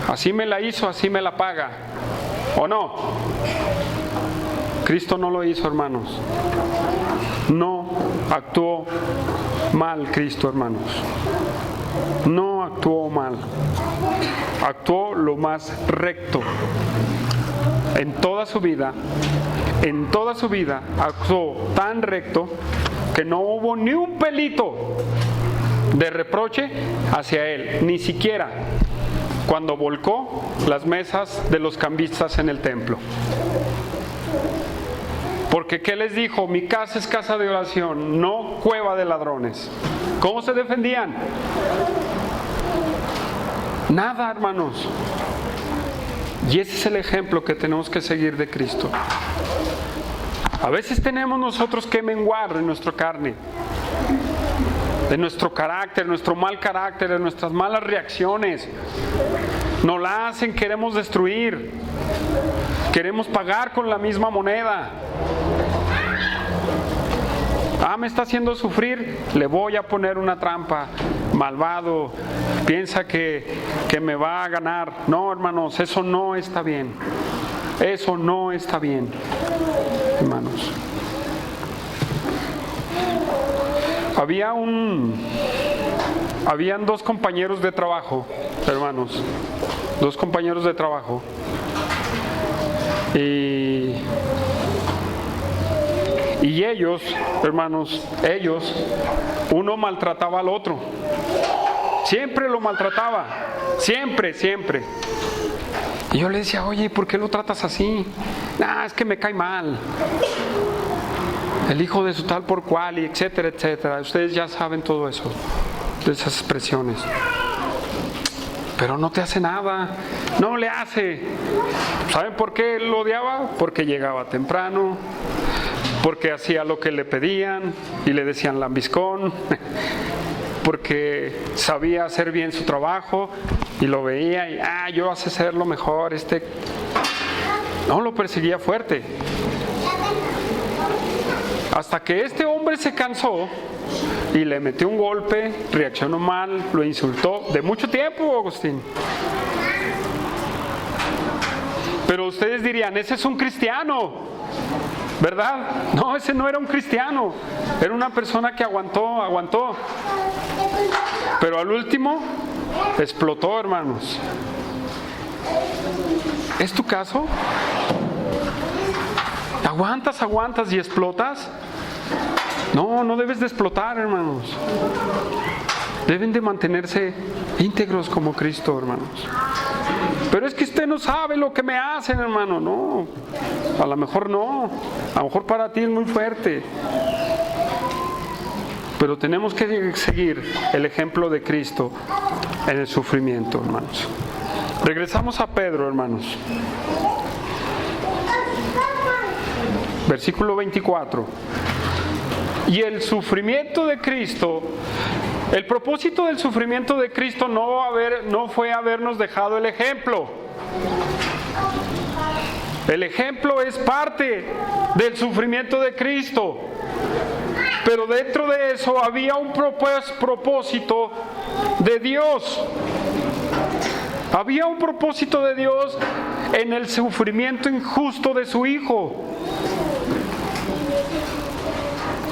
Así me la hizo, así me la paga. ¿O no? Cristo no lo hizo, hermanos. No actuó mal Cristo, hermanos. No actuó mal. Actuó lo más recto. En toda su vida actuó tan recto que no hubo ni un pelito de reproche hacia él, ni siquiera cuando volcó las mesas de los cambistas en el templo. Porque ¿qué les dijo? Mi casa es casa de oración, no cueva de ladrones. ¿Cómo se defendían? Nada, hermanos. Y ese es el ejemplo que tenemos que seguir de Cristo. A veces tenemos nosotros que menguar en nuestra carne, de nuestro carácter, nuestro mal carácter, de nuestras malas reacciones. Nos la hacen, queremos destruir, queremos pagar con la misma moneda. Me está haciendo sufrir, le voy a poner una trampa. Malvado, piensa que me va a ganar. No, hermanos, eso no está bien. Eso no está bien. hermanos. Habían dos compañeros de trabajo, hermanos, dos compañeros de trabajo, y ellos, hermanos, uno maltrataba al otro, siempre lo maltrataba, siempre. Y yo le decía, oye, ¿por qué lo tratas así? Es que me cae mal. El hijo de su tal por cual, y etcétera, etcétera. Ustedes ya saben todo eso, de esas expresiones. Pero no te hace nada, no le hace. ¿Saben por qué lo odiaba? Porque llegaba temprano, porque hacía lo que le pedían y le decían lambiscón, porque sabía hacer bien su trabajo y lo veía y yo sé hacerlo mejor. No, lo perseguía fuerte. Hasta que este hombre se cansó y le metió un golpe, reaccionó mal, lo insultó, de mucho tiempo, Agustín. Pero ustedes dirían, ese es un cristiano, ¿verdad? No, ese no era un cristiano, era una persona que aguantó. Pero al último, explotó, hermanos. ¿Es tu caso? ¿Aguantas y explotas? No debes de explotar, hermanos. Deben de mantenerse íntegros como Cristo, hermanos. Pero es que usted no sabe lo que me hacen, hermano. No, a lo mejor no. A lo mejor para ti es muy fuerte. Pero tenemos que seguir el ejemplo de Cristo en el sufrimiento, hermanos. Regresamos a Pedro, hermanos. Versículo 24. Y el sufrimiento de Cristo, el propósito del sufrimiento de Cristo no fue habernos dejado el ejemplo. El ejemplo es parte del sufrimiento de Cristo. Pero dentro de eso había un propósito de Dios. Había un propósito de Dios en el sufrimiento injusto de su Hijo.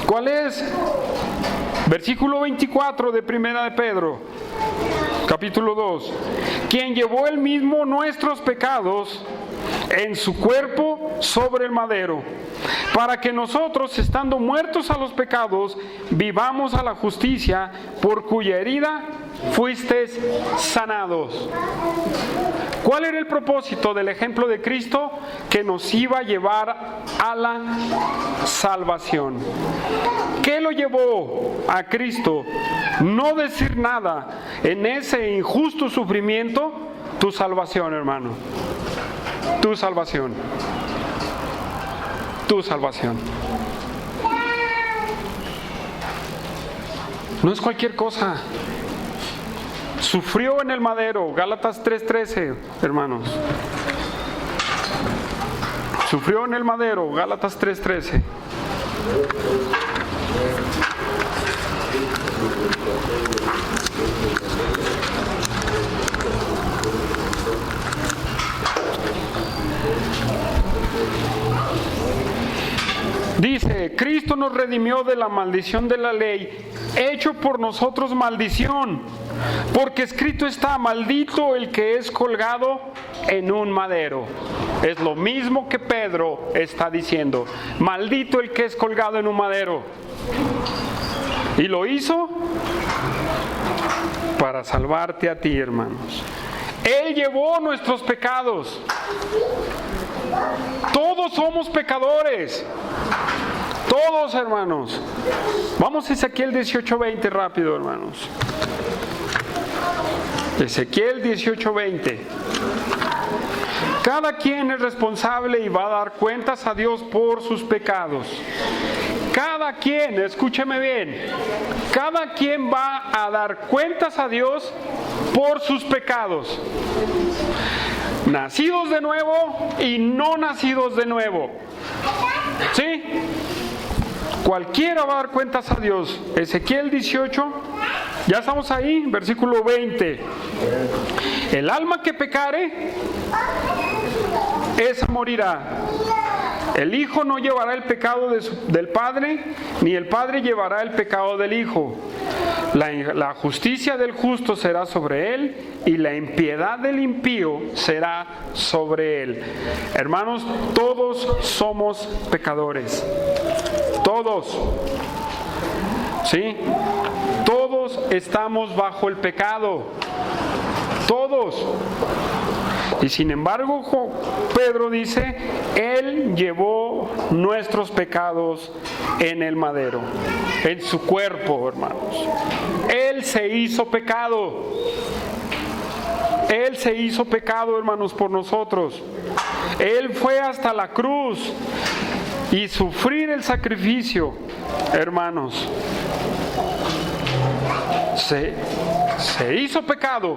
¿Cuál es? Versículo 24 de Primera de Pedro, capítulo 2. Quien llevó él mismo nuestros pecados en su cuerpo sobre el madero, para que nosotros, estando muertos a los pecados, vivamos a la justicia, por cuya herida fuisteis sanados. ¿Cuál era el propósito del ejemplo de Cristo? Que nos iba a llevar a la salvación. ¿Qué lo llevó a Cristo? No decir nada en ese injusto sufrimiento. Tu salvación, hermano. Tu salvación. Tu salvación. No es cualquier cosa. Sufrió en el madero, Gálatas 3:13, hermanos. Sufrió en el madero, Gálatas 3:13. Dice, Cristo nos redimió de la maldición de la ley, hecho por nosotros maldición, porque escrito está, maldito el que es colgado en un madero. Es lo mismo que Pedro está diciendo, maldito el que es colgado en un madero. Y lo hizo para salvarte a ti, hermanos. Él llevó nuestros pecados. Todos somos pecadores. Todos, hermanos. Vamos a Ezequiel 18:20 rápido, hermanos. Ezequiel 18:20. Cada quien es responsable y va a dar cuentas a Dios por sus pecados. Cada quien, escúcheme bien, cada quien va a dar cuentas a Dios por sus pecados. Nacidos de nuevo y no nacidos de nuevo. ¿Sí? Cualquiera va a dar cuentas a Dios. Ezequiel 18, ya estamos ahí, versículo 20. El alma que pecare, esa morirá. El Hijo no llevará el pecado del Padre, ni el Padre llevará el pecado del Hijo. La justicia del justo será sobre él, y la impiedad del impío será sobre él. Hermanos, todos somos pecadores. Todos. ¿Sí? Todos estamos bajo el pecado. Todos. Y sin embargo, Pedro dice, Él llevó nuestros pecados en el madero, en su cuerpo, hermanos. Él se hizo pecado. Él se hizo pecado, hermanos, por nosotros. Él fue hasta la cruz y sufrir el sacrificio, hermanos. Se hizo pecado.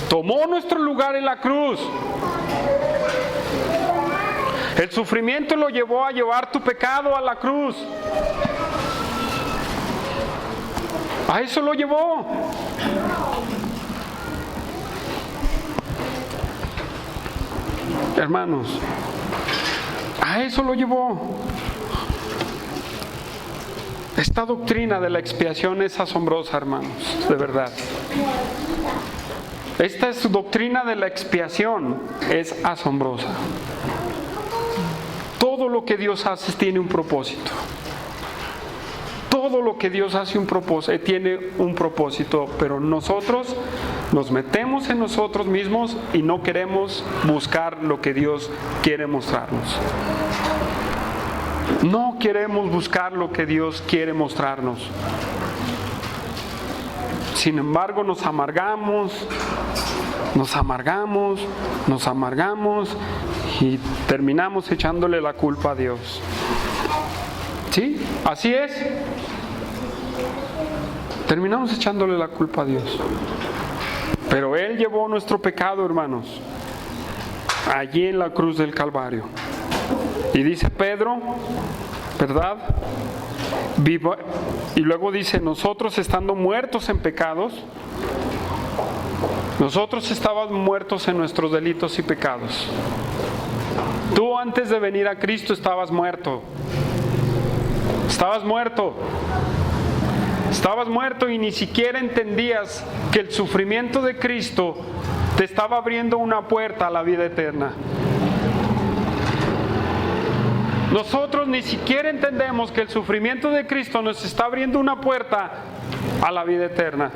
Tomó nuestro lugar en la cruz. El sufrimiento lo llevó a llevar tu pecado a la cruz. A eso lo llevó. Hermanos, a eso lo llevó. Esta doctrina de la expiación es asombrosa, hermanos, de verdad. Esta es su doctrina de la expiación, es asombrosa. Todo lo que Dios hace tiene un propósito. Todo lo que Dios hace tiene un propósito, pero nosotros nos metemos en nosotros mismos y no queremos buscar lo que Dios quiere mostrarnos. No queremos buscar lo que Dios quiere mostrarnos. Sin embargo, nos amargamos y terminamos echándole la culpa a Dios. ¿Sí? Así es. Terminamos echándole la culpa a Dios. Pero Él llevó nuestro pecado, hermanos, allí en la cruz del Calvario. Y dice Pedro, ¿verdad? Y luego dice, nosotros estando muertos en pecados, nosotros estábamos muertos en nuestros delitos y pecados. Tú antes de venir a Cristo estabas muerto. Estabas muerto. Estabas muerto y ni siquiera entendías que el sufrimiento de Cristo te estaba abriendo una puerta a la vida eterna. Nosotros ni siquiera entendemos que el sufrimiento de Cristo nos está abriendo una puerta a la vida eterna.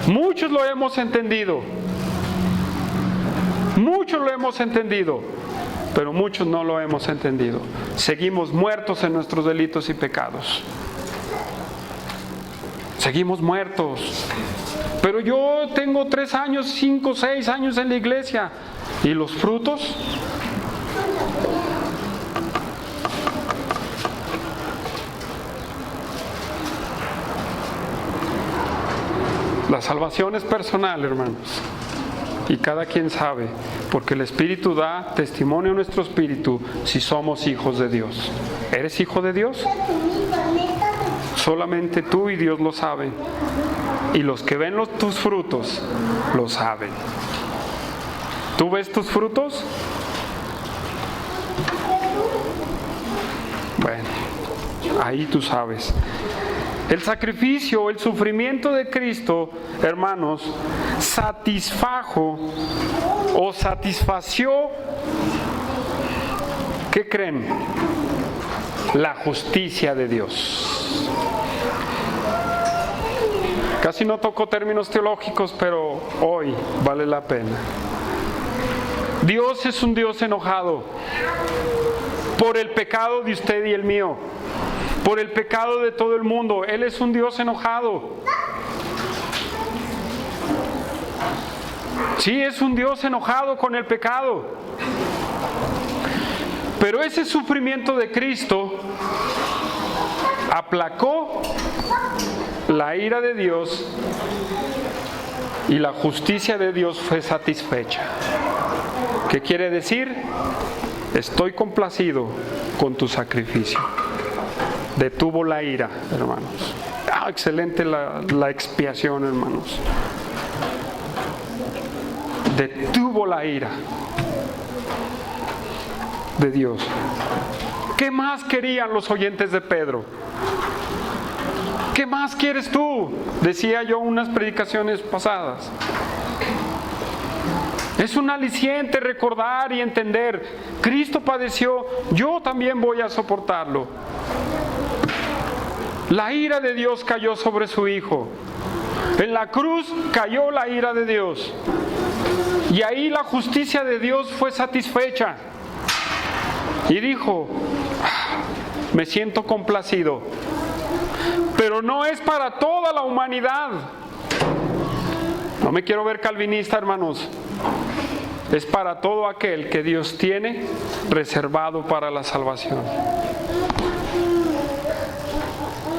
Muchos lo hemos entendido. Muchos lo hemos entendido, pero muchos no lo hemos entendido. Seguimos muertos en nuestros delitos y pecados. Seguimos muertos. Pero yo tengo 3 años, 5, 6 años en la iglesia. ¿Y los frutos? La salvación es personal, hermanos. Y cada quien sabe, porque el Espíritu da testimonio a nuestro espíritu si somos hijos de Dios. ¿Eres hijo de Dios? Solamente tú y Dios lo saben. Y los que ven tus frutos lo saben. ¿Tú ves tus frutos? Bueno, ahí tú sabes. El sacrificio, el sufrimiento de Cristo, hermanos, satisfació, ¿qué creen? La justicia de Dios. Casi no toco términos teológicos, pero hoy vale la pena. Dios es un Dios enojado por el pecado de usted y el mío, por el pecado de todo el mundo. Él es un Dios enojado. Sí, es un Dios enojado con el pecado. Pero ese sufrimiento de Cristo aplacó la ira de Dios y la justicia de Dios fue satisfecha. ¿Qué quiere decir? Estoy complacido con tu sacrificio. Detuvo la ira, hermanos. Excelente la expiación, hermanos. Detuvo la ira. de Dios. ¿Qué más querían los oyentes de Pedro? ¿Qué más quieres tú? Decía yo unas predicaciones pasadas. Es un aliciente recordar y entender, Cristo padeció, yo también voy a soportarlo. La ira de Dios cayó sobre su Hijo. En la cruz cayó la ira de Dios. Y ahí la justicia de Dios fue satisfecha. Y dijo, me siento complacido. Pero no es para toda la humanidad. No me quiero ver calvinista, hermanos. Es para todo aquel que Dios tiene reservado para la salvación.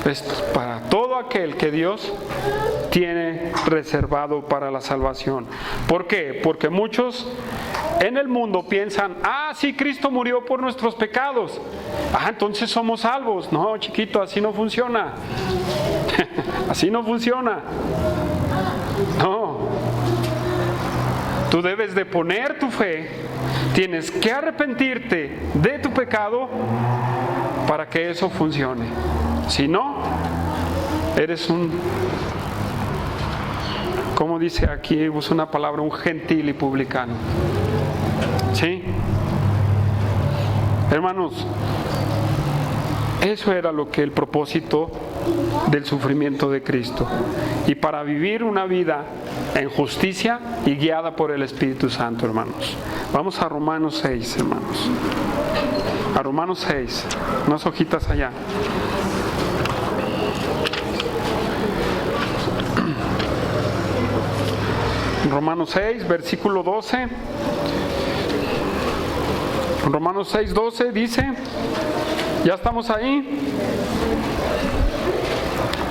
Es para todo aquel que Dios tiene reservado para la salvación. ¿Por qué? Porque muchos en el mundo piensan, sí, Cristo murió por nuestros pecados. Entonces somos salvos. No, chiquito, así no funciona. Así no funciona. No. Tú debes de poner tu fe, tienes que arrepentirte de tu pecado para que eso funcione. Si no, eres ¿cómo dice aquí? Usa una palabra, un gentil y publicano. ¿Sí? Hermanos, eso era lo que el propósito del sufrimiento de Cristo. Y para vivir una vida en justicia y guiada por el Espíritu Santo, hermanos. Vamos a Romanos 6, hermanos. A Romanos 6, unas hojitas allá. Romanos 6, versículo 12. Romanos 6, 12 dice, ya estamos ahí.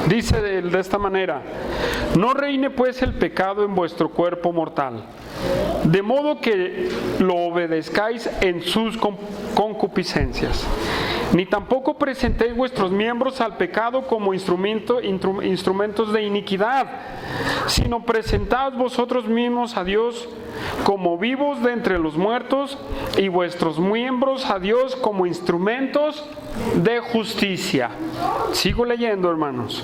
Dice de esta manera, no reine pues el pecado en vuestro cuerpo mortal, de modo que lo obedezcáis en sus concupiscencias, ni tampoco presentéis vuestros miembros al pecado como instrumentos de iniquidad, sino presentaos vosotros mismos a Dios como vivos de entre los muertos y vuestros miembros a Dios como instrumentos de justicia. Sigo leyendo, hermanos.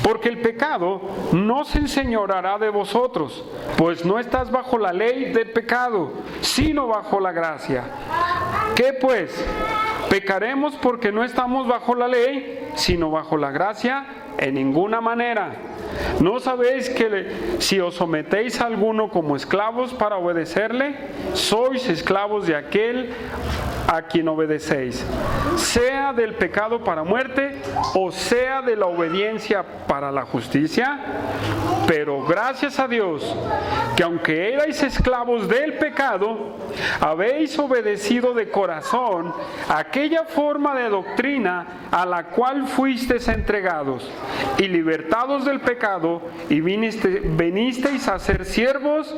Porque el pecado no se enseñoreará de vosotros, pues no estás bajo la ley del pecado, sino bajo la gracia. ¿Qué pues? ¿Pecaremos porque no estamos bajo la ley, sino bajo la gracia? En ninguna manera. ¿No sabéis que si os sometéis a alguno como esclavos para obedecerle, sois esclavos de aquel a quien obedecéis, sea del pecado para muerte o sea de la obediencia para la justicia? Pero gracias a Dios, que aunque erais esclavos del pecado, habéis obedecido de corazón aquella forma de doctrina a la cual fuisteis entregados, y libertados del pecado, y vinisteis a ser siervos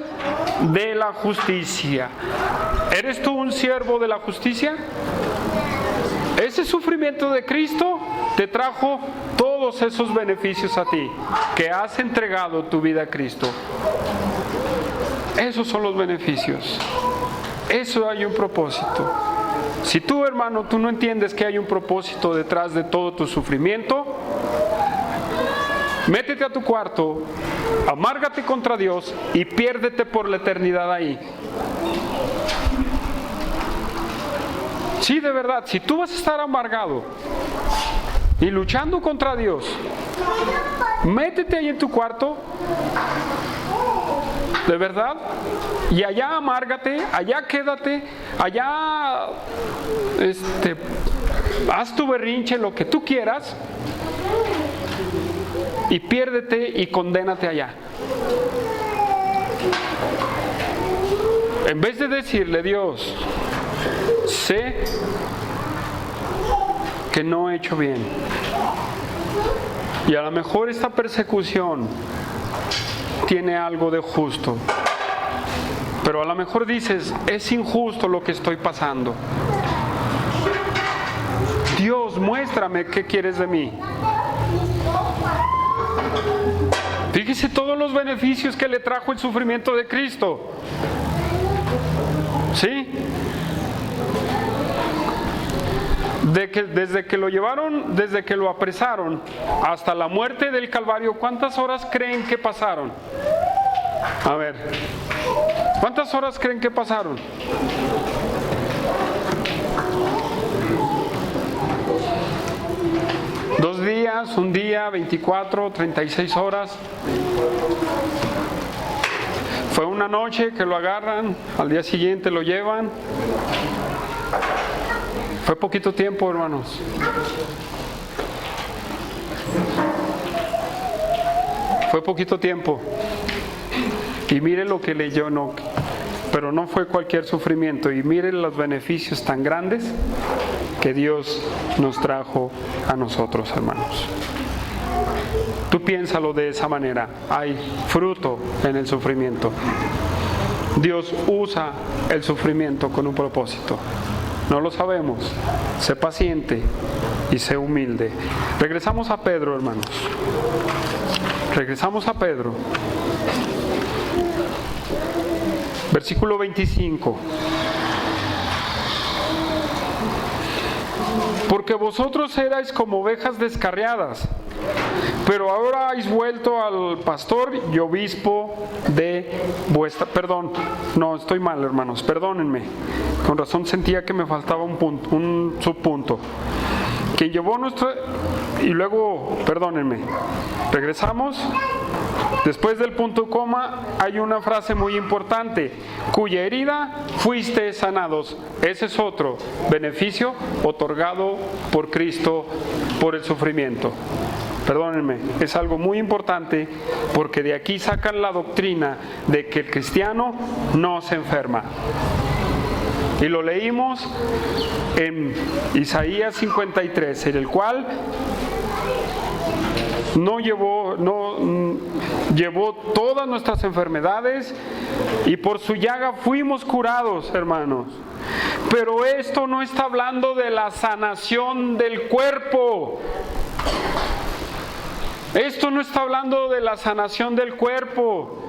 de la justicia. ¿Eres tú un siervo de la justicia? Ese sufrimiento de Cristo te trajo todos esos beneficios a ti, que has entregado tu vida a Cristo. Esos son los beneficios. Eso hay un propósito. Si tú, hermano, tú no entiendes que hay un propósito detrás de todo tu sufrimiento, métete a tu cuarto, amárgate contra Dios y piérdete por la eternidad ahí. Sí, de verdad, si tú vas a estar amargado y luchando contra Dios, métete ahí en tu cuarto, de verdad, y allá amárgate, allá quédate, allá haz tu berrinche, lo que tú quieras, y piérdete y condénate allá. En vez de decirle, Dios, sé que no he hecho bien, y a lo mejor esta persecución tiene algo de justo, pero a lo mejor dices, es injusto lo que estoy pasando. Dios, muéstrame qué quieres de mí. Fíjese todos los beneficios que le trajo el sufrimiento de Cristo. ¿Sí? desde que lo llevaron, desde que lo apresaron hasta la muerte del Calvario, ¿cuántas horas creen que pasaron? A ver, ¿cuántas horas creen que pasaron? ¿2 días, 1 día, 24, 36 horas? Fue una noche que lo agarran, al día siguiente lo llevan. Fue poquito tiempo, hermanos. Fue poquito tiempo. Y miren lo que leyó, pero no fue cualquier sufrimiento. Y miren los beneficios tan grandes que Dios nos trajo a nosotros, hermanos. Tú piénsalo de esa manera. Hay fruto en el sufrimiento. Dios usa el sufrimiento con un propósito. No lo sabemos. Sé paciente y sé humilde. Regresamos a Pedro, hermanos. Regresamos a Pedro. Versículo 25. Porque vosotros erais como ovejas descarriadas, pero ahora habéis vuelto al pastor y obispo de vuestra... Perdón, no, estoy mal, hermanos, perdónenme. Con razón sentía que me faltaba un subpunto. Quien llevó nuestro... Y luego, perdónenme, regresamos. Después del punto coma hay una frase muy importante: cuya herida fuiste sanados. Ese es otro beneficio otorgado por Cristo por el sufrimiento. Perdónenme, es algo muy importante porque de aquí sacan la doctrina de que el cristiano no se enferma. Y lo leímos en Isaías 53, en el cual llevó todas nuestras enfermedades y por su llaga fuimos curados, hermanos. Pero esto no está hablando de la sanación del cuerpo. Esto no está hablando de la sanación del cuerpo.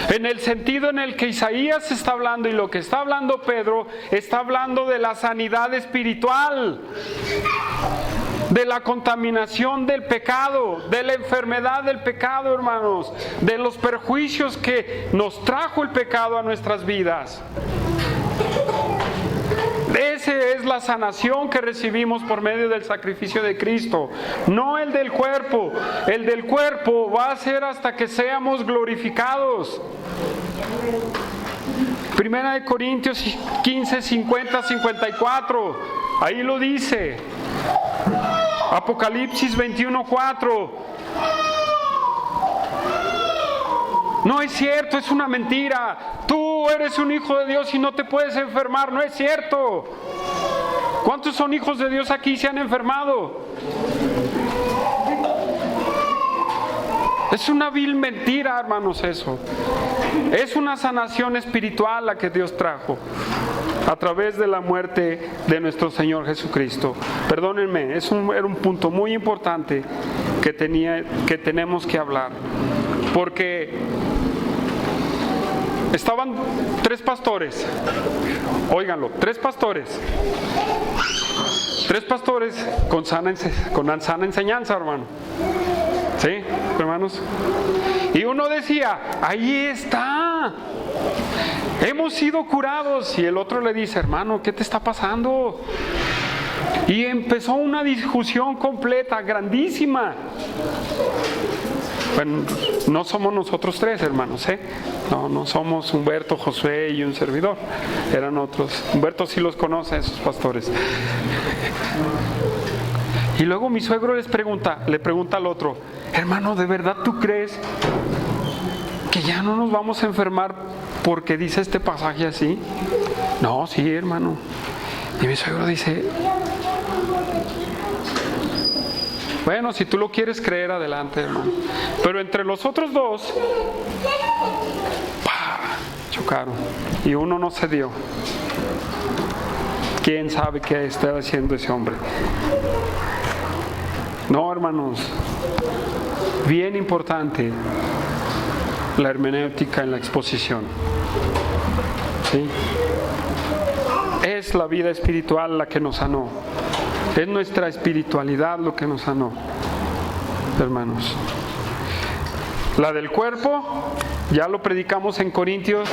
En el sentido en el que Isaías está hablando y lo que está hablando Pedro, está hablando de la sanidad espiritual, de la contaminación del pecado, de la enfermedad del pecado, hermanos, de los perjuicios que nos trajo el pecado a nuestras vidas. Esa es la sanación que recibimos por medio del sacrificio de Cristo, no el del cuerpo. El del cuerpo va a ser hasta que seamos glorificados. Primera de Corintios 15, 50, 54, ahí lo dice. Apocalipsis 21, 4. No es cierto, es una mentira. Tú eres un hijo de Dios y no te puedes enfermar. No es cierto. ¿Cuántos son hijos de Dios aquí y se han enfermado? Es una vil mentira, hermanos, eso. Es una sanación espiritual la que Dios trajo a través de la muerte de nuestro Señor Jesucristo. Perdónenme, era un punto muy importante que tenemos que hablar. Porque estaban 3 pastores, óiganlo, 3 pastores con sana enseñanza, hermano. ¿Sí, hermanos? Y uno decía, ahí está, hemos sido curados. Y el otro le dice, hermano, ¿qué te está pasando? Y empezó una discusión completa, grandísima. Bueno, no somos nosotros 3, hermanos, ¿eh? No somos Humberto, Josué y un servidor. Eran otros. Humberto sí los conoce, esos pastores. Y luego mi suegro le pregunta al otro, hermano, ¿de verdad tú crees que ya no nos vamos a enfermar porque dice este pasaje así? No, sí, hermano. Y mi suegro dice, bueno, si tú lo quieres creer, adelante, hermano. Pero entre los otros 2, chocaron. Y uno no cedió. ¿Quién sabe qué está haciendo ese hombre? No, hermanos. Bien importante la hermenéutica en la exposición. ¿Sí? Es la vida espiritual la que nos sanó. Es nuestra espiritualidad lo que nos sanó, hermanos. La del cuerpo, ya lo predicamos en Corintios,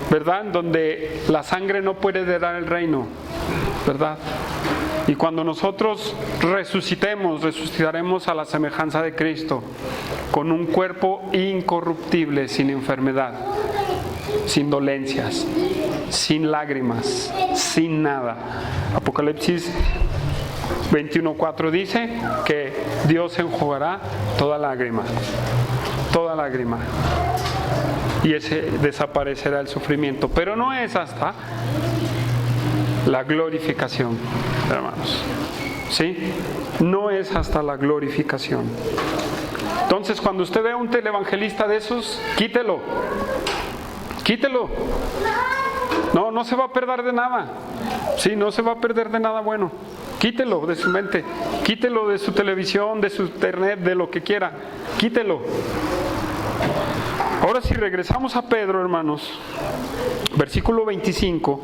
¿verdad? Donde la sangre no puede heredar el reino, ¿verdad? Y cuando nosotros resucitaremos a la semejanza de Cristo, con un cuerpo incorruptible, sin enfermedad, sin dolencias, sin lágrimas, sin nada. Apocalipsis 21:4 dice que Dios enjugará toda lágrima, y desaparecerá el sufrimiento. Pero no es hasta la glorificación, hermanos. ¿Sí? No es hasta la glorificación. Entonces, cuando usted ve a un televangelista de esos, quítelo. No se va a perder de nada. Sí, no se va a perder de nada bueno. Quítelo de su mente, quítelo de su televisión, de su internet, de lo que quiera. Quítelo. Ahora si regresamos a Pedro, hermanos, versículo 25.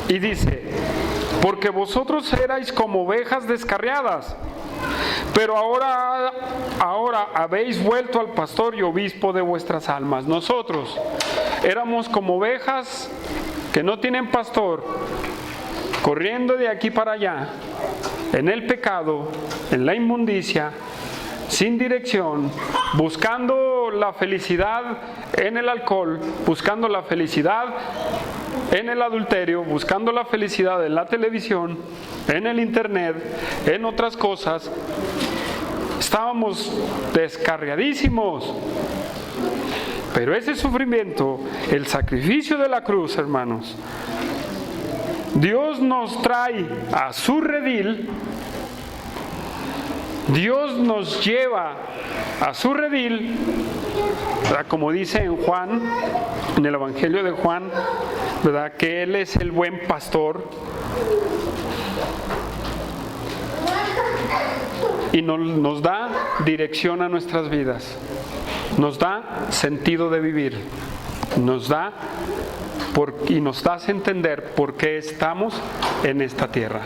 Y dice: porque vosotros erais como ovejas descarriadas, pero ahora habéis vuelto al pastor y obispo de vuestras almas. Nosotros éramos como ovejas que no tienen pastor, corriendo de aquí para allá, en el pecado, en la inmundicia, sin dirección, buscando la felicidad en el alcohol, buscando la felicidad en el adulterio, buscando la felicidad en la televisión, en el internet, en otras cosas. Estábamos descarriadísimos. Pero ese sufrimiento, el sacrificio de la cruz, hermanos, Dios nos trae a su redil. Dios nos lleva a su redil, ¿verdad? Como dice en Juan, en el Evangelio de Juan, ¿verdad? Que Él es el buen pastor. Y nos da dirección a nuestras vidas. Nos da sentido de vivir. Y nos hace entender por qué estamos en esta tierra.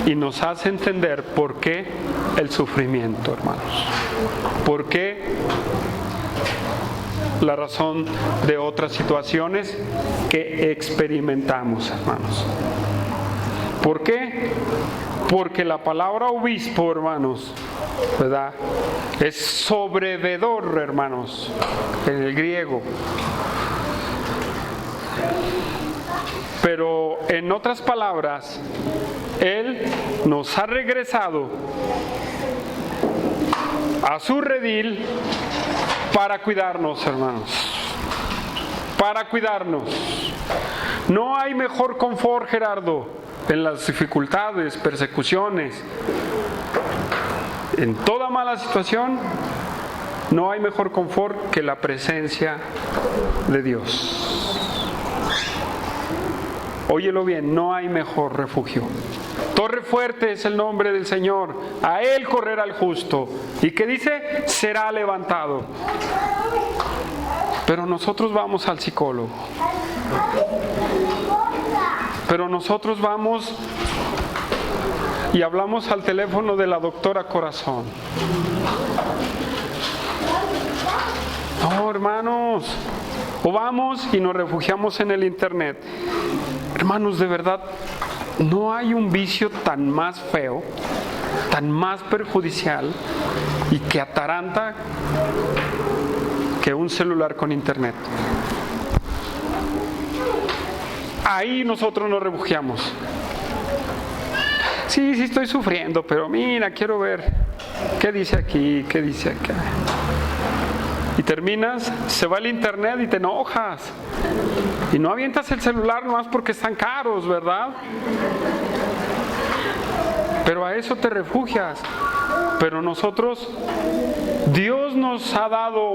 Y nos hace entender por qué el sufrimiento, hermanos. Por qué la razón de otras situaciones que experimentamos, hermanos. ¿Por qué? Porque la palabra obispo, hermanos, ¿verdad? Es sobrevedor, hermanos, en el griego. Pero en otras palabras, Él nos ha regresado a su redil para cuidarnos, hermanos. Para cuidarnos. No hay mejor confort, Gerardo, en las dificultades, persecuciones, en toda mala situación. No hay mejor confort que la presencia de Dios. Óyelo bien, no hay mejor refugio. Torre fuerte es el nombre del Señor, a Él correrá el justo. ¿Y qué dice? Será levantado. Pero nosotros vamos al psicólogo. Pero nosotros vamos y hablamos al teléfono de la doctora Corazón. No, hermanos. O vamos y nos refugiamos en el internet. Hermanos, de verdad, no hay un vicio tan más feo, tan más perjudicial y que ataranta que un celular con internet. Ahí nosotros nos refugiamos. Sí estoy sufriendo, pero mira, quiero ver qué dice aquí, qué dice acá. Y terminas, se va el internet y te enojas. Y no avientas el celular nomás porque están caros, ¿verdad? Pero a eso te refugias. Pero nosotros, Dios nos ha dado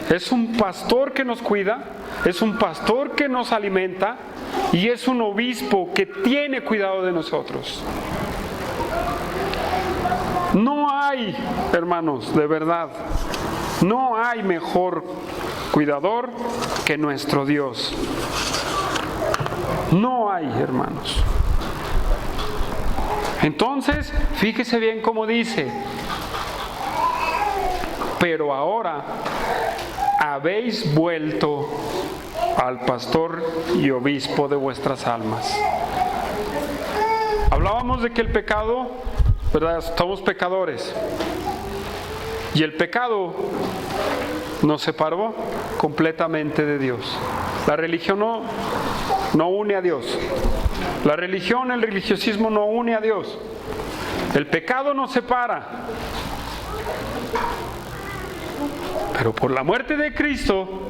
es un pastor que nos cuida, es un pastor que nos alimenta y es un obispo que tiene cuidado de nosotros. No hay, hermanos, de verdad, no hay mejor cuidador que nuestro Dios. No hay, hermanos. Entonces, fíjese bien cómo dice: pero ahora habéis vuelto al pastor y obispo de vuestras almas. Hablábamos de que el pecado, ¿verdad? Somos pecadores. Y el pecado nos separó completamente de Dios. La religión no une a Dios. La religión, el religiosismo no une a Dios. El pecado nos separa. Pero por la muerte de Cristo,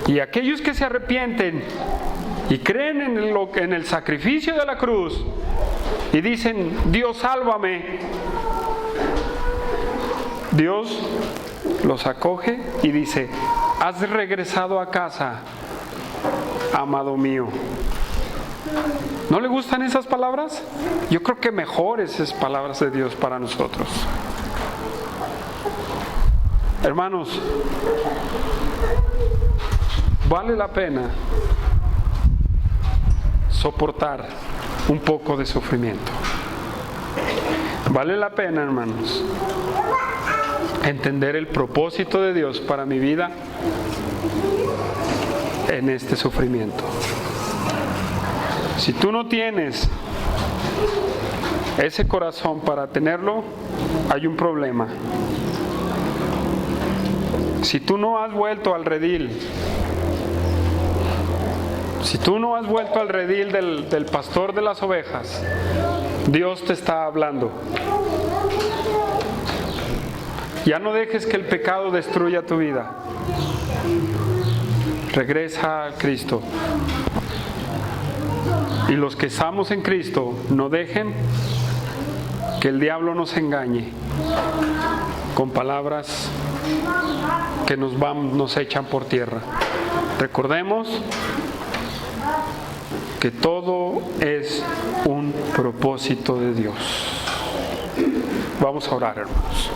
y aquellos que se arrepienten y creen en el sacrificio de la cruz y dicen: Dios, sálvame, Dios los acoge y dice: has regresado a casa, amado mío. ¿No le gustan esas palabras? Yo creo que mejores esas palabras de Dios para nosotros. Hermanos, vale la pena soportar un poco de sufrimiento. Vale la pena, hermanos, entender el propósito de Dios para mi vida en este sufrimiento. Si tú no tienes ese corazón para tenerlo, hay un problema. Si tú no has vuelto al redil, si tú no has vuelto al redil del pastor de las ovejas, Dios te está hablando. Ya no dejes que el pecado destruya tu vida. Regresa a Cristo. Y los que estamos en Cristo, no dejen que el diablo nos engañe con palabras que nos echan por tierra. Recordemos que todo es un propósito de Dios. Vamos a orar, hermanos.